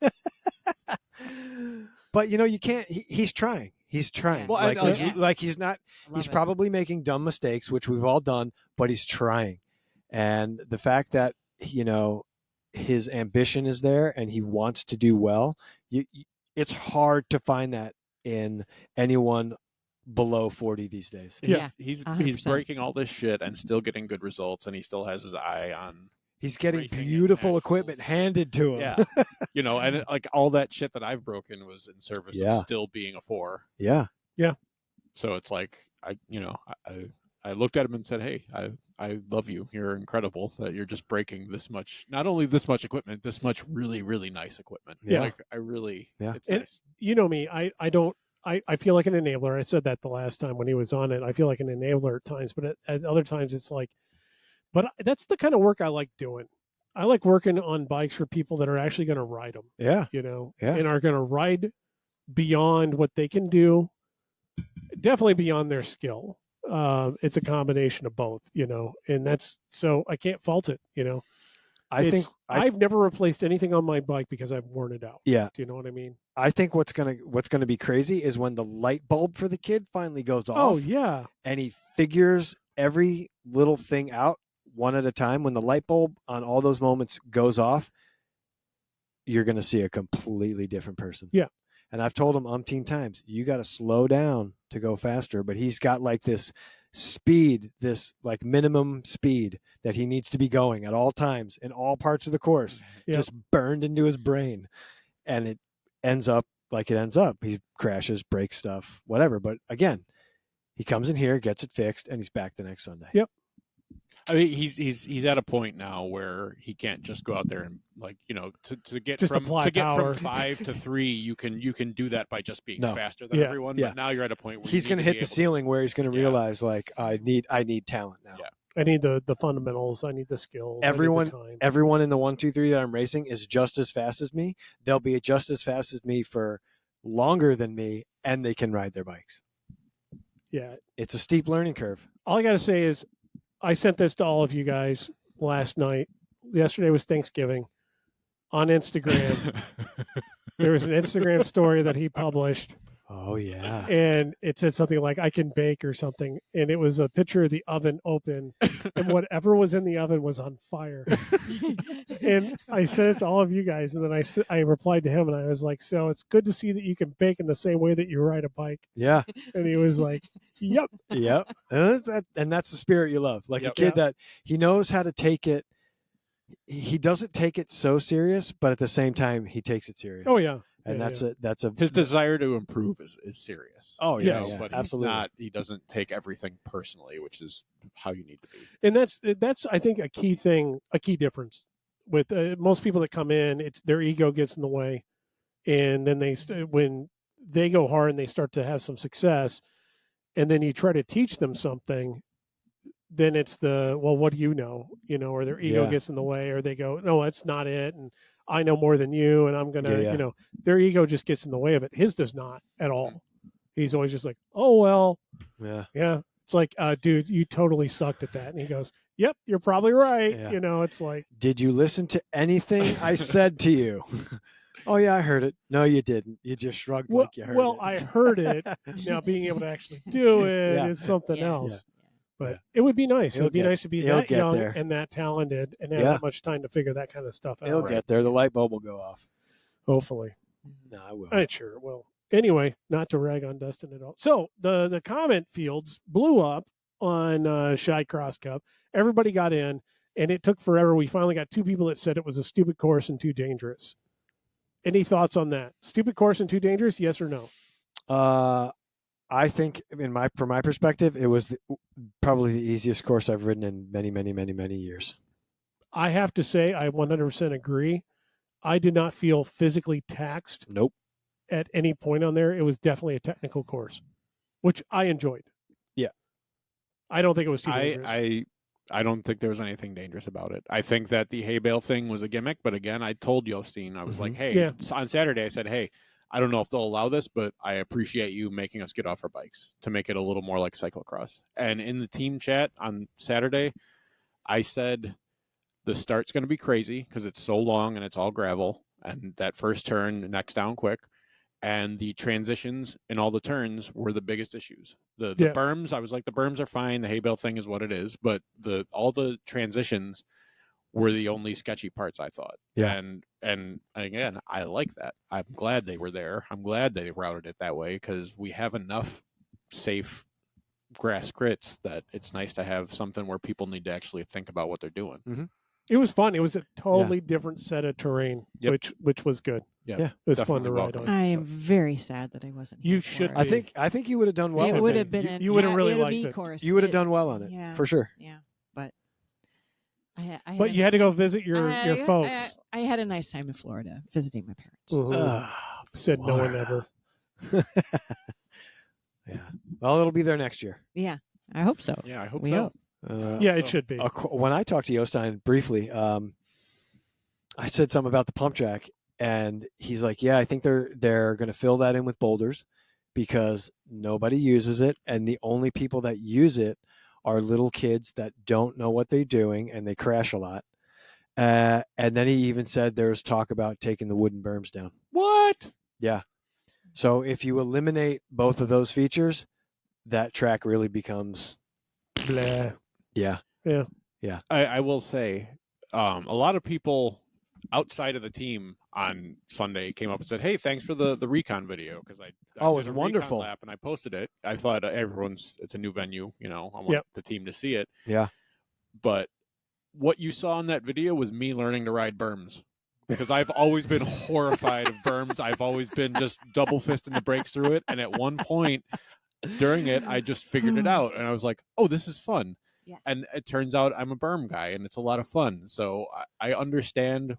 But you know, you can't. He's trying. He's trying. Well, like, yes. like he's not. Love He's it. probably making dumb mistakes, which we've all done, but he's trying. And the fact that, you know, his ambition is there and he wants to do well, it's hard to find that in anyone below 40 these days. Yeah. he's 100%. breaking all this shit and still getting good results, and he still has his eye on He's getting racing and beautiful actuals. equipment handed to him. Yeah. You know, and like all that shit that I've broken was in service Yeah. of still being a 4. Yeah. So it's like, I looked at him and said, "Hey, I love you. You're incredible. That you're just breaking this much, not only this much equipment, this much really, really nice equipment. Yeah. Like I really, it's And nice. you know me, I don't. I feel like an enabler. I said that the last time when he was on it. I feel like an enabler at times, but at other times it's like, but that's the kind of work I like doing. I like working on bikes for people that are actually going to ride them, Yeah. and are going to ride beyond what they can do, definitely beyond their skill. It's a combination of both, and that's so I can't fault it. I've never replaced anything on my bike because I've worn it out. Yeah. Do you know what I mean? I think what's gonna be crazy is when the light bulb for the kid finally goes off. Oh yeah. And he figures every little thing out one at a time. When the light bulb on all those moments goes off, you're gonna see a completely different person. Yeah. And I've told him umpteen times, you got to slow down to go faster. But he's got like this speed, this like minimum speed that he needs to be going at all times in all parts of the course, just burned into his brain. And it ends up like it ends up. He crashes, breaks stuff, whatever. But again, he comes in here, gets it fixed, and he's back the next Sunday. Yep. I mean, he's at a point now where he can't just go out there and to get Just from apply power. from 5 to 3. You can do that by just being faster than Yeah. everyone. Yeah. But now you're at a point where He's going to hit the ceiling where he's going to realize like I need talent now. Yeah. I need the fundamentals. I need the skills. Everyone, I need the time. everyone in the 1, 2, 3 that I'm racing is just as fast as me. They'll be just as fast as me for longer than me, and they can ride their bikes. Yeah. It's a steep learning curve. All I got to say is I sent this to all of you guys last night. Yesterday was Thanksgiving. On Instagram, there was an Instagram story that he published. Oh, yeah. And it said something like, I can bake or something. And it was a picture of the oven open, and whatever was in the oven was on fire. And I sent it to all of you guys. And then I replied to him, and I was like, so it's good to see that you can bake in the same way that you ride a bike. Yeah. And he was like, yep. Yep. And that's the spirit you love. Like a kid that he knows how to take it. He doesn't take it so serious, but at the same time, he takes it serious. Oh, yeah. And that's his desire to improve is serious. Oh yeah, but absolutely. he doesn't take everything personally, which is how you need to be. And that's I think a key difference with most people that come in. It's their ego gets in the way, and then when they go hard and they start to have some success, and then you try to teach them something, then it's what do you know, or their ego gets in the way, or they go, no, that's not it, and I know more than you, and I'm gonna, their ego just gets in the way of it. His does not at all. He's always just like, oh well, yeah. It's like, dude, you totally sucked at that, and he goes, yep, you're probably right. Yeah. It's like, did you listen to anything I said to you? Oh yeah, I heard it. No, you didn't. You just shrugged like you heard it. Well, I heard it. Now being able to actually do it is something else. Yeah. But it would be nice. It would be nice to be that young and that talented and have that much time to figure that kind of stuff out. He'll get there. The light bulb will go off. Hopefully. No, I will. I'm sure it will. Anyway, not to rag on Dustin at all. So the comment fields blew up on Cyclocross Cup. Everybody got in, and it took forever. We finally got 2 people that said it was a stupid course and too dangerous. Any thoughts on that? Stupid course and too dangerous? Yes or no? I think, from my perspective, it was probably the easiest course I've ridden in many, many, many, many years. I have to say, I 100% agree. I did not feel physically taxed. Nope. At any point on there. It was definitely a technical course, which I enjoyed. Yeah. I don't think it was too dangerous. I don't think there was anything dangerous about it. I think that the hay bale thing was a gimmick, but again, I told Yostin, I was like, hey, on Saturday, I said, hey, I don't know if they'll allow this, but I appreciate you making us get off our bikes to make it a little more like cyclocross. And in the team chat on Saturday, I said the start's going to be crazy because it's so long and it's all gravel. And that first turn, next down quick. And the transitions in all the turns were the biggest issues. The berms, I was like, the berms are fine. The hay bale thing is what it is. But all the transitions were the only sketchy parts, I thought. Yeah. And again, I like that. I'm glad they were there. I'm glad they routed it that way because we have enough safe grass crits that it's nice to have something where people need to actually think about what they're doing. Mm-hmm. It was fun. It was a totally different set of terrain, Yep. which was good. Yeah. It was fun to Definitely ride welcome. on. I am very sad that I wasn't. You here should for I it. think you would have done well. It on would that. have been. you would have really it liked it. course. You would have done well on it. Yeah, For sure. Yeah, but I But you had to go visit your folks. I had a nice time in Florida visiting my parents. Mhm. Ugh, Said no one Florida. ever. Yeah. Well, it'll be there next year. Yeah, I hope so. Yeah, I hope We so. hope. Yeah, it should be. When I talked to Jostein briefly, I said something about the pump track, and he's like, "Yeah, I think they're going to fill that in with boulders because nobody uses it, and the only people that use it are little kids that don't know what they're doing, and they crash a lot." And then he even said there's talk about taking the wooden berms down. What? Yeah. So if you eliminate both of those features, that track really becomes Blah. yeah. I will say, a lot of people outside of the team on Sunday came up and said, "Hey, thanks for the recon video," because I Oh, it was did a recon wonderful. lap and I posted it. I thought it's a new venue, I want Yep. the team to see it. Yeah. But what you saw in that video was me learning to ride berms. Because I've always been horrified of berms. I've always been just double fisting the brakes through it. And at one point during it, I just figured it out. And I was like, oh, this is fun. Yeah. And it turns out I'm a berm guy and it's a lot of fun. So I understand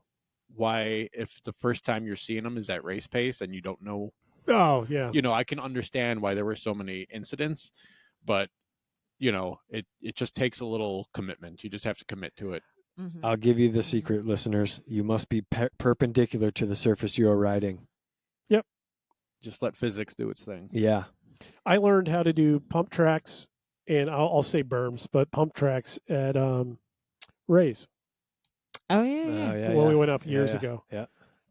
why, if the first time you're seeing them is at race pace and you don't know, Oh, yeah. I can understand why there were so many incidents. But, it just takes a little commitment. You just have to commit to it. Mhm. I'll give you the secret, listeners. You must be perpendicular to the surface you are riding. Just let physics do its thing. Yeah. I learned how to do pump tracks, and I'll say berms, but pump tracks at Ray's Oh yeah. Yeah. when we went up years yeah. ago. Yeah.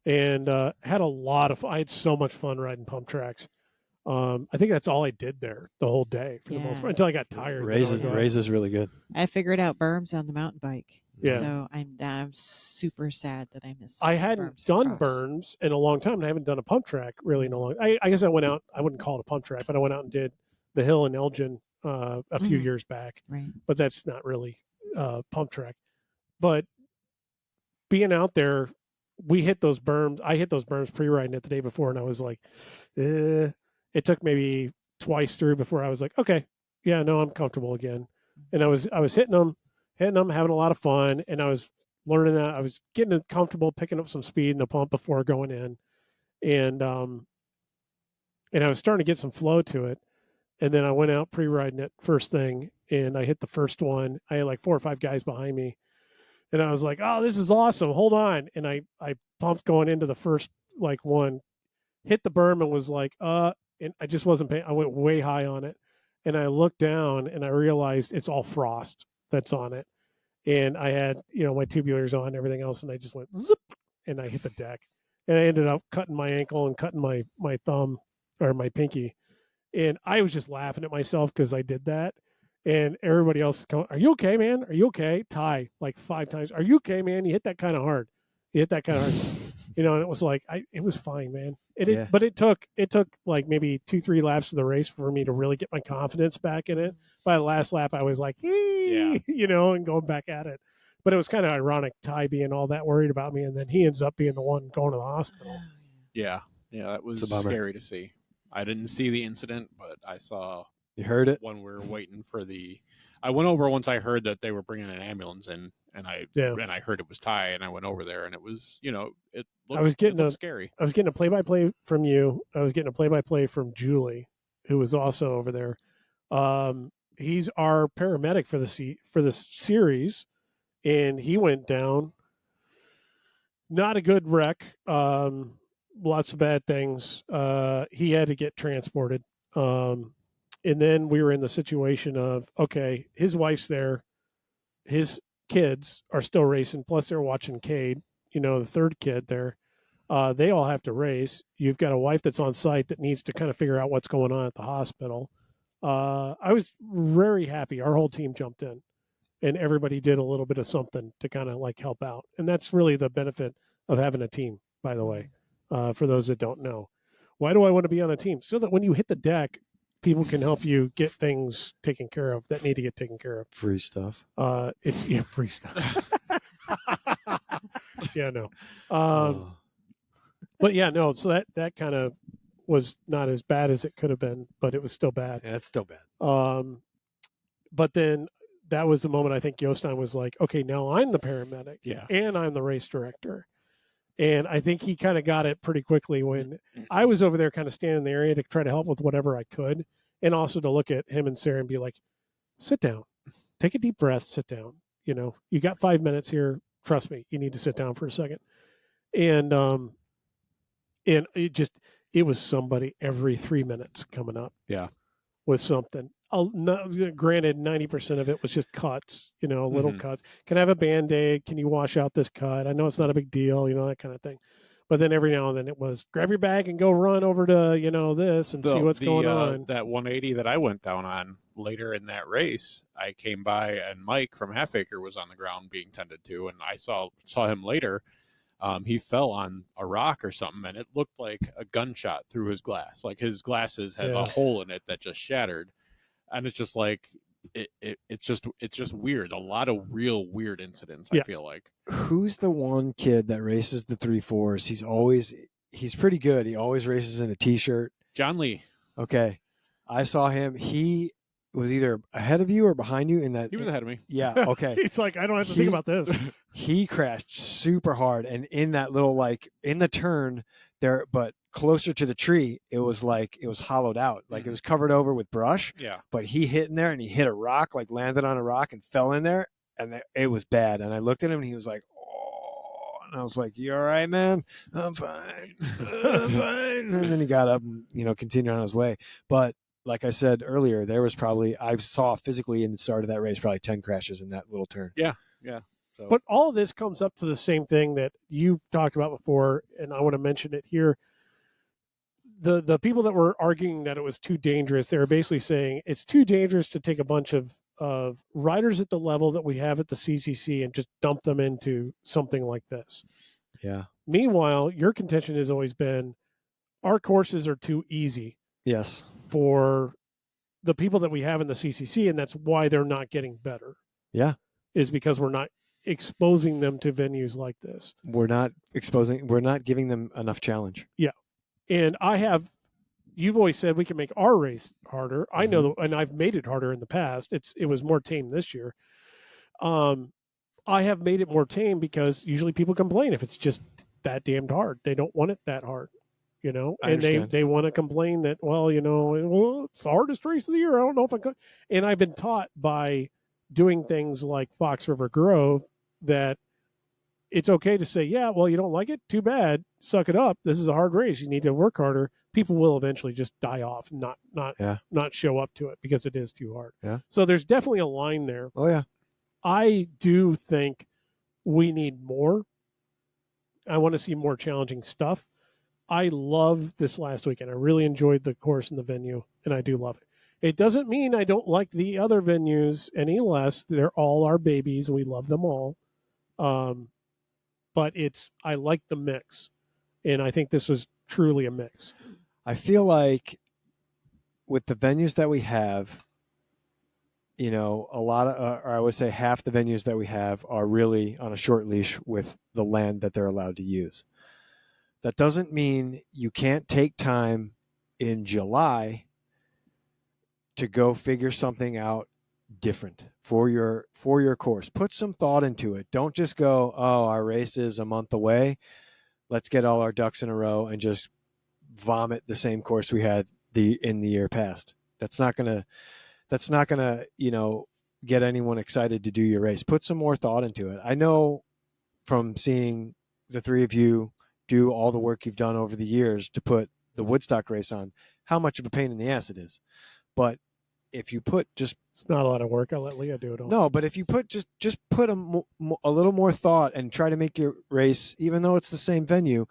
And had a lot of. I had so much fun riding pump tracks. I think that's all I did there the whole day for the most Yeah. part until I got tired. Then I would go out. Raise is really good. I figured out berms on the mountain bike. Yeah. So I'm super sad that I missed. I hadn't berms for done cross. berms in a long time, and I haven't done a pump track really in a long. I guess I went out. I wouldn't call it a pump track, but I went out and did the hill in Elgin a few Mhm. years back. Right. But that's not really pump track. But being out there, we hit those berms. I hit those berms pre-riding it the day before, and I was like, it took maybe twice through before I was like, okay, yeah, no, I'm comfortable again. And I was hitting them, having a lot of fun, and I was learning that I was getting comfortable, picking up some speed in the pump before going in, and I was starting to get some flow to it. And then I went out pre-riding it first thing, and I hit the first one. I had like 4 or 5 guys behind me, and I was like, "Oh, this is awesome! Hold on!" And I pumped going into the first like one, hit the berm, and was like, and I just wasn't paying. I went way high on it, and I looked down, and I realized it's all frost that's on it, and I had my tubulars on, and everything else, and I just went zip, and I hit the deck, and I ended up cutting my ankle and cutting my thumb or my pinky. And I was just laughing at myself because I did that. And everybody else is going, "Are you okay, man? Are you okay?" Ty, like 5 times, "Are you okay, man? You hit that kind of hard. You hit that kind of hard." And it was like, it was fine, man. But it took like maybe 2-3 laps of the race for me to really get my confidence back in it. By the last lap, I was like, Yeah. and going back at it. But it was kind of ironic, Ty being all that worried about me. And then he ends up being the one going to the hospital. Yeah. Yeah, that was It's a bummer. scary to see. I didn't see the incident, but I saw You heard it? when we were waiting for I went over once I heard that they were bringing an ambulance in, and I heard it was Ty, and I went over there, and it was, it looked, it looked scary. I was getting a play-by-play from you. I was getting a play-by-play from Julie, who was also over there. He's our paramedic for the series, and he went down. Not a good wreck. Lots of bad things. He had to get transported. And then we were in the situation of, okay, his wife's there. His kids are still racing. Plus they're watching Cade, the third kid there. They all have to race. You've got a wife that's on site that needs to kind of figure out what's going on at the hospital. I was very happy. Our whole team jumped in and everybody did a little bit of something to kind of like help out. And that's really the benefit of having a team, by the way. For those that don't know, why do I want to be on a team? So that when you hit the deck, people can help you get things taken care of that need to get taken care of. Free stuff. It's free stuff. Yeah, no. Oh. But yeah, no. So that kind of was not as bad as it could have been, but it was still bad. Yeah, it's still bad. But then that was the moment I think Jostein was like, okay, now I'm the paramedic, Yeah. and I'm the race director. And I think he kind of got it pretty quickly when I was over there kind of standing in the area to try to help with whatever I could, and also to look at him and Sarah and be like, sit down, take a deep breath, sit down. You know, you got 5 minutes here. Trust me, you need to sit down for a second. And it was somebody every 3 minutes coming up. Yeah. With something. Granted, 90% of it was just cuts, little cuts. Can I have a Band-Aid? Can you wash out this cut? I know it's not a big deal, that kind of thing. But then every now and then it was grab your bag and go run over to, this and see what's going on. That 180 that I went down on later in that race, I came by and Mike from Half Acre was on the ground being tended to, and I saw him later. He fell on a rock or something, and it looked like a gunshot through his glass. Like his glasses had a hole in it that just shattered, and it's just like it's just weird. A lot of real weird incidents. I feel like. Who's the one kid that races the 3/4s? He's pretty good. He always races in a t-shirt. John Lee. Okay, I saw him. He was either ahead of you or behind you in that. He was ahead of me. Yeah. Okay. He's like, I don't have to think about this. He crashed super hard, and in that little in the turn there, but closer to the tree, it was hollowed out, like it was covered over with brush. Yeah. But he hit in there, and he hit a rock, landed on a rock, and fell in there, and it was bad. And I looked at him, and he was like, "Oh," and I was like, "You all right, man?" "I'm fine. I'm fine." And then he got up and continued on his way, but. Like I said earlier, there was I saw physically in the start of that race probably 10 crashes in that little turn. Yeah, yeah. So. But all of this comes up to the same thing that you've talked about before, and I want to mention it here. The people that were arguing that it was too dangerous, they were basically saying it's too dangerous to take a bunch of riders at the level that we have at the CCC and just dump them into something like this. Yeah. Meanwhile, your contention has always been our courses are too easy. Yes. For the people that we have in the CCC, and that's why they're not getting better. Yeah. Is because we're not exposing them to venues like this. We're not giving them enough challenge. Yeah. And you've always said we can make our race harder. I know, and I've made it harder in the past. It was more tame this year. I have made it more tame because usually people complain if it's just that damned hard. They don't want it that hard. And they want to complain that, it's the hardest race of the year. I don't know if I could. And I've been taught by doing things like Fox River Grove that it's okay to say, yeah, well, you don't like it? Too bad. Suck it up. This is a hard race. You need to work harder. People will eventually just die off and not show up to it because it is too hard. Yeah. So there's definitely a line there. Oh, yeah. I do think we need more. I want to see more challenging stuff. I love this last weekend. I really enjoyed the course and the venue, and I do love it. It doesn't mean I don't like the other venues any less. They're all our babies. We love them all. But I like the mix, and I think this was truly a mix. I feel like with the venues that we have, a lot of, or I would say half the venues that we have are really on a short leash with the land that they're allowed to use. That doesn't mean you can't take time in July to go figure something out different for your course. Put some thought into it. Don't just go, oh, our race is a month away. Let's get all our ducks in a row and just vomit the same course we had in the year past. That's not gonna get anyone excited to do your race. Put some more thought into it. I know from seeing the three of you do all the work you've done over the years to put the Woodstock race on, how much of a pain in the ass it is. But if you put it's not a lot of work. I'll let Leah do it all. No, but if you put just put a little more thought and try to make your race, even though it's the same venue,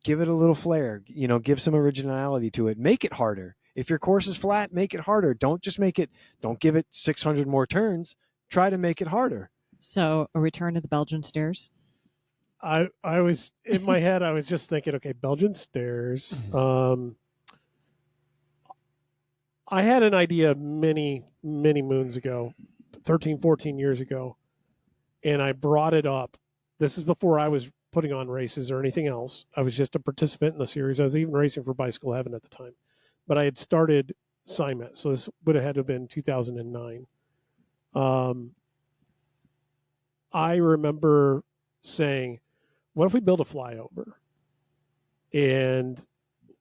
give it a little flair, give some originality to it, make it harder. If your course is flat, make it harder. Don't give it 600 more turns. Try to make it harder. So a return to the Belgian stairs? I was in my head, I was just thinking, okay, Belgian stairs. I had an idea many, many moons ago, 13, 14 years ago, and I brought it up This is before I was putting on races or anything else. I was just a participant in the series. I was even racing for Bicycle Heaven at the time. But I had started CIMET, so this would have had to have been 2009. I remember saying, what if we build a flyover? And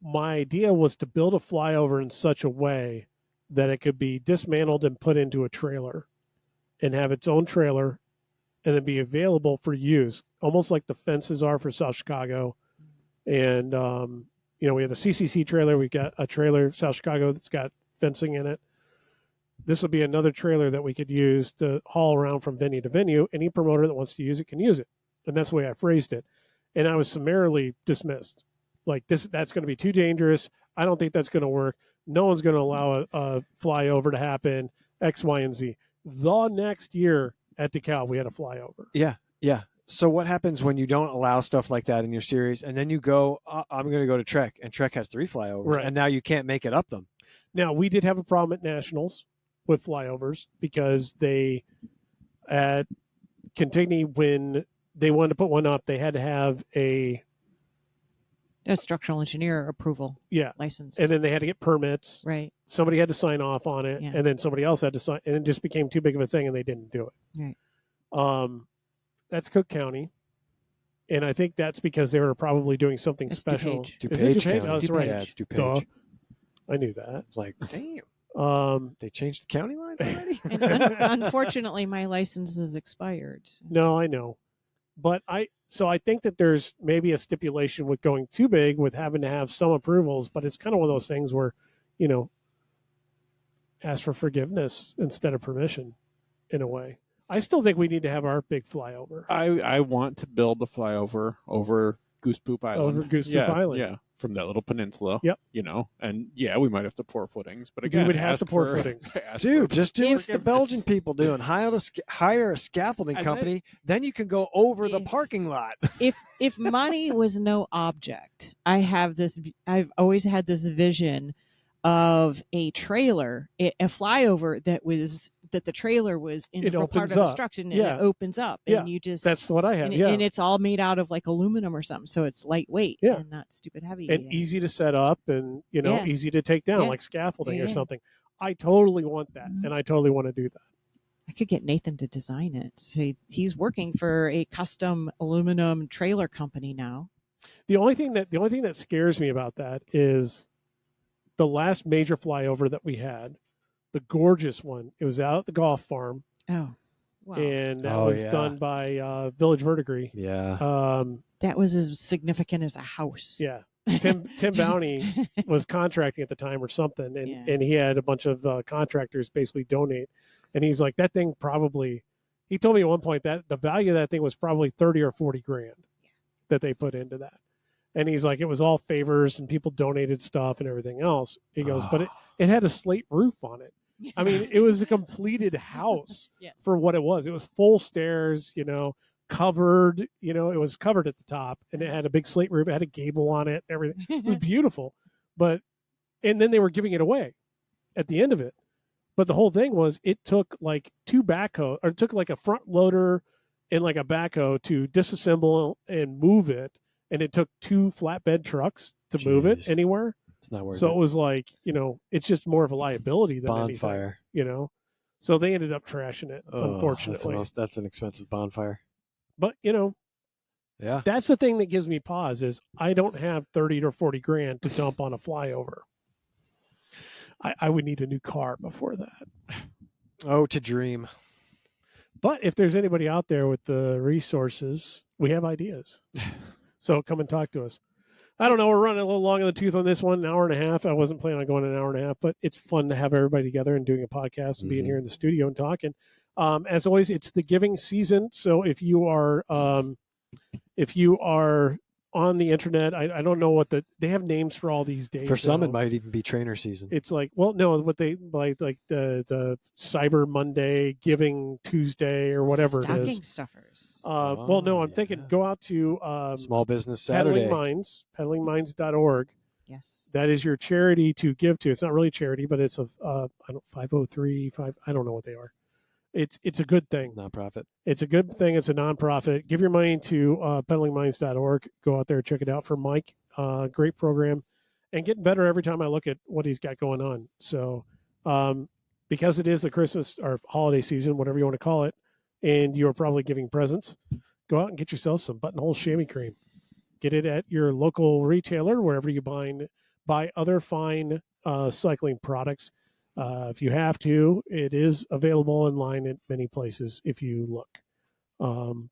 my idea was to build a flyover in such a way that it could be dismantled and put into a trailer and have its own trailer and then be available for use, almost like the fences are for South Chicago. And, we have the CCC trailer. We've got a trailer, South Chicago, that's got fencing in it. This would be another trailer that we could use to haul around from venue to venue. Any promoter that wants to use it can use it. And that's the way I phrased it. And I was summarily dismissed. Like, that's going to be too dangerous. I don't think that's going to work. No one's going to allow a flyover to happen, X, Y, and Z. The next year at DeKalb, we had a flyover. Yeah. So what happens when you don't allow stuff like that in your series, and then you go, I'm going to go to Trek, and Trek has 3 flyovers, Right. and now you can't make it up them. Now, we did have a problem at Nationals with flyovers because they, at Kentucky, when they wanted to put one up, they had to have a structural engineer approval license. and then they had to get permits. Right. Somebody had to sign off on it, Yeah. and then somebody else had to sign, and it just became too big of a thing, and they didn't do it. Right. That's Cook County, and I think that's because they were probably doing something It's special. DuPage. Is it DuPage County. DuPage? Oh, that's right. Yeah, it's Duh. DuPage. I knew that. It's like, damn. They changed the county lines already? And unfortunately, my license is expired. So. No, I know, but I think that there's maybe a stipulation with going too big with having to have some approvals, but it's kind of one of those things where, ask for forgiveness instead of permission, in a way. I still think we need to have our big flyover. I want to build a flyover over Goose Poop Island. Over Goose Poop Island. Yeah, from that little peninsula. Yep. And we might have to pour footings, but again, we would have ask to pour for- footings. ask Dude, for just do what the forgiveness. Belgian people do and hire a scaffolding And company. Then you can go over the Yeah. parking lot. If money was no object, I've always had this vision of a trailer, a flyover that the trailer was It integral part opens of the up. structure, and Yeah. it opens up, Yeah. and you just That's what I have. and it's all made out of like aluminum or something, so it's lightweight Yeah. and not stupid heavy and easy to it's- set up, and Yeah. easy to take down, Yeah. like scaffolding or Yeah. something. I totally want that, Mhm. and I totally want to do that. I could get Nathan to design it. So he's working for a custom aluminum trailer company now. The only thing that scares me about that is the last major flyover that we had, the gorgeous one. It was out at the golf farm, Oh, wow. and that Oh, was yeah. done by Village Verdigris. Yeah. That was as significant as a house. Yeah, Tim Bowney was contracting at the time or something, and, Yeah. and he had a bunch of contractors basically donate, and he's like, that thing probably, he told me at one point that the value of that thing was probably 30 or 40 grand that they put into that. And he's like, it was all favors and people donated stuff and everything else. He goes, but it had a slate roof on it. I mean, it was a completed house Yes. for what it was. It was full stairs, covered, it was covered at the top, and it had a big slate roof. It had a gable on it, everything. It was beautiful. And then they were giving it away at the end of it. But the whole thing was, it took like it took like a front loader and like a backhoe to disassemble and move it. And it took 2 flatbed trucks to move it Jeez. anywhere. It's not worth So it. it was like, it's just more of a liability than Bonfire. anything, So they ended up trashing it, Oh, unfortunately. That's an expensive bonfire. But, Yeah. that's the thing that gives me pause is I don't have 30 or 40 grand to dump on a flyover. I would need a new car before that. Oh, to dream. But if there's anybody out there with the resources, we have ideas. So come and talk to us. I don't know. We're running a little long in the tooth on this one, an hour and a half. I wasn't planning on going an hour and a half, but it's fun to have everybody together and doing a podcast and being Mhm. here in the studio and talking. As always, it's the giving season. So if you are on the internet, I don't know what they have names for all these days. For some, now. it might even be trainer season. It's like, well, no, what they like the Cyber Monday, Giving Tuesday, or whatever Stocking it is. stuffers. Well, no, I'm thinking yeah. go out to Small Business Peddling Saturday. Minds, peddlingminds.org. Yes. That is your charity to give to. It's not really charity, but it's a 503. I don't know what they are. it's a good thing. Nonprofit. It's a good thing. It's a nonprofit. Give your money to pedalingminds.org. Go out there, check it out for Mike. Great program, and getting better every time I look at what he's got going on. So, because it is the Christmas or holiday season, whatever you want to call it, and you're probably giving presents, go out and get yourself some buttonhole chamois cream. Get it at your local retailer, wherever you buy other fine cycling products. If you have to, it is available online at many places if you look.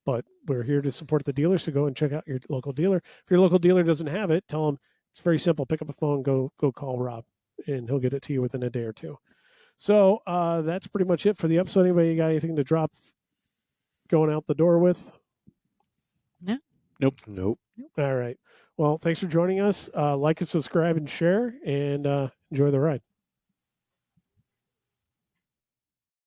But we're here to support the dealer, so go and check out your local dealer. If your local dealer doesn't have it, tell them it's very simple. Pick up a phone, go call Rob, and he'll get it to you within a day or two. So that's pretty much it for the episode. Anybody got anything to drop going out the door with? Nope. All right. Well, thanks for joining us. Like and subscribe and share, and enjoy the ride.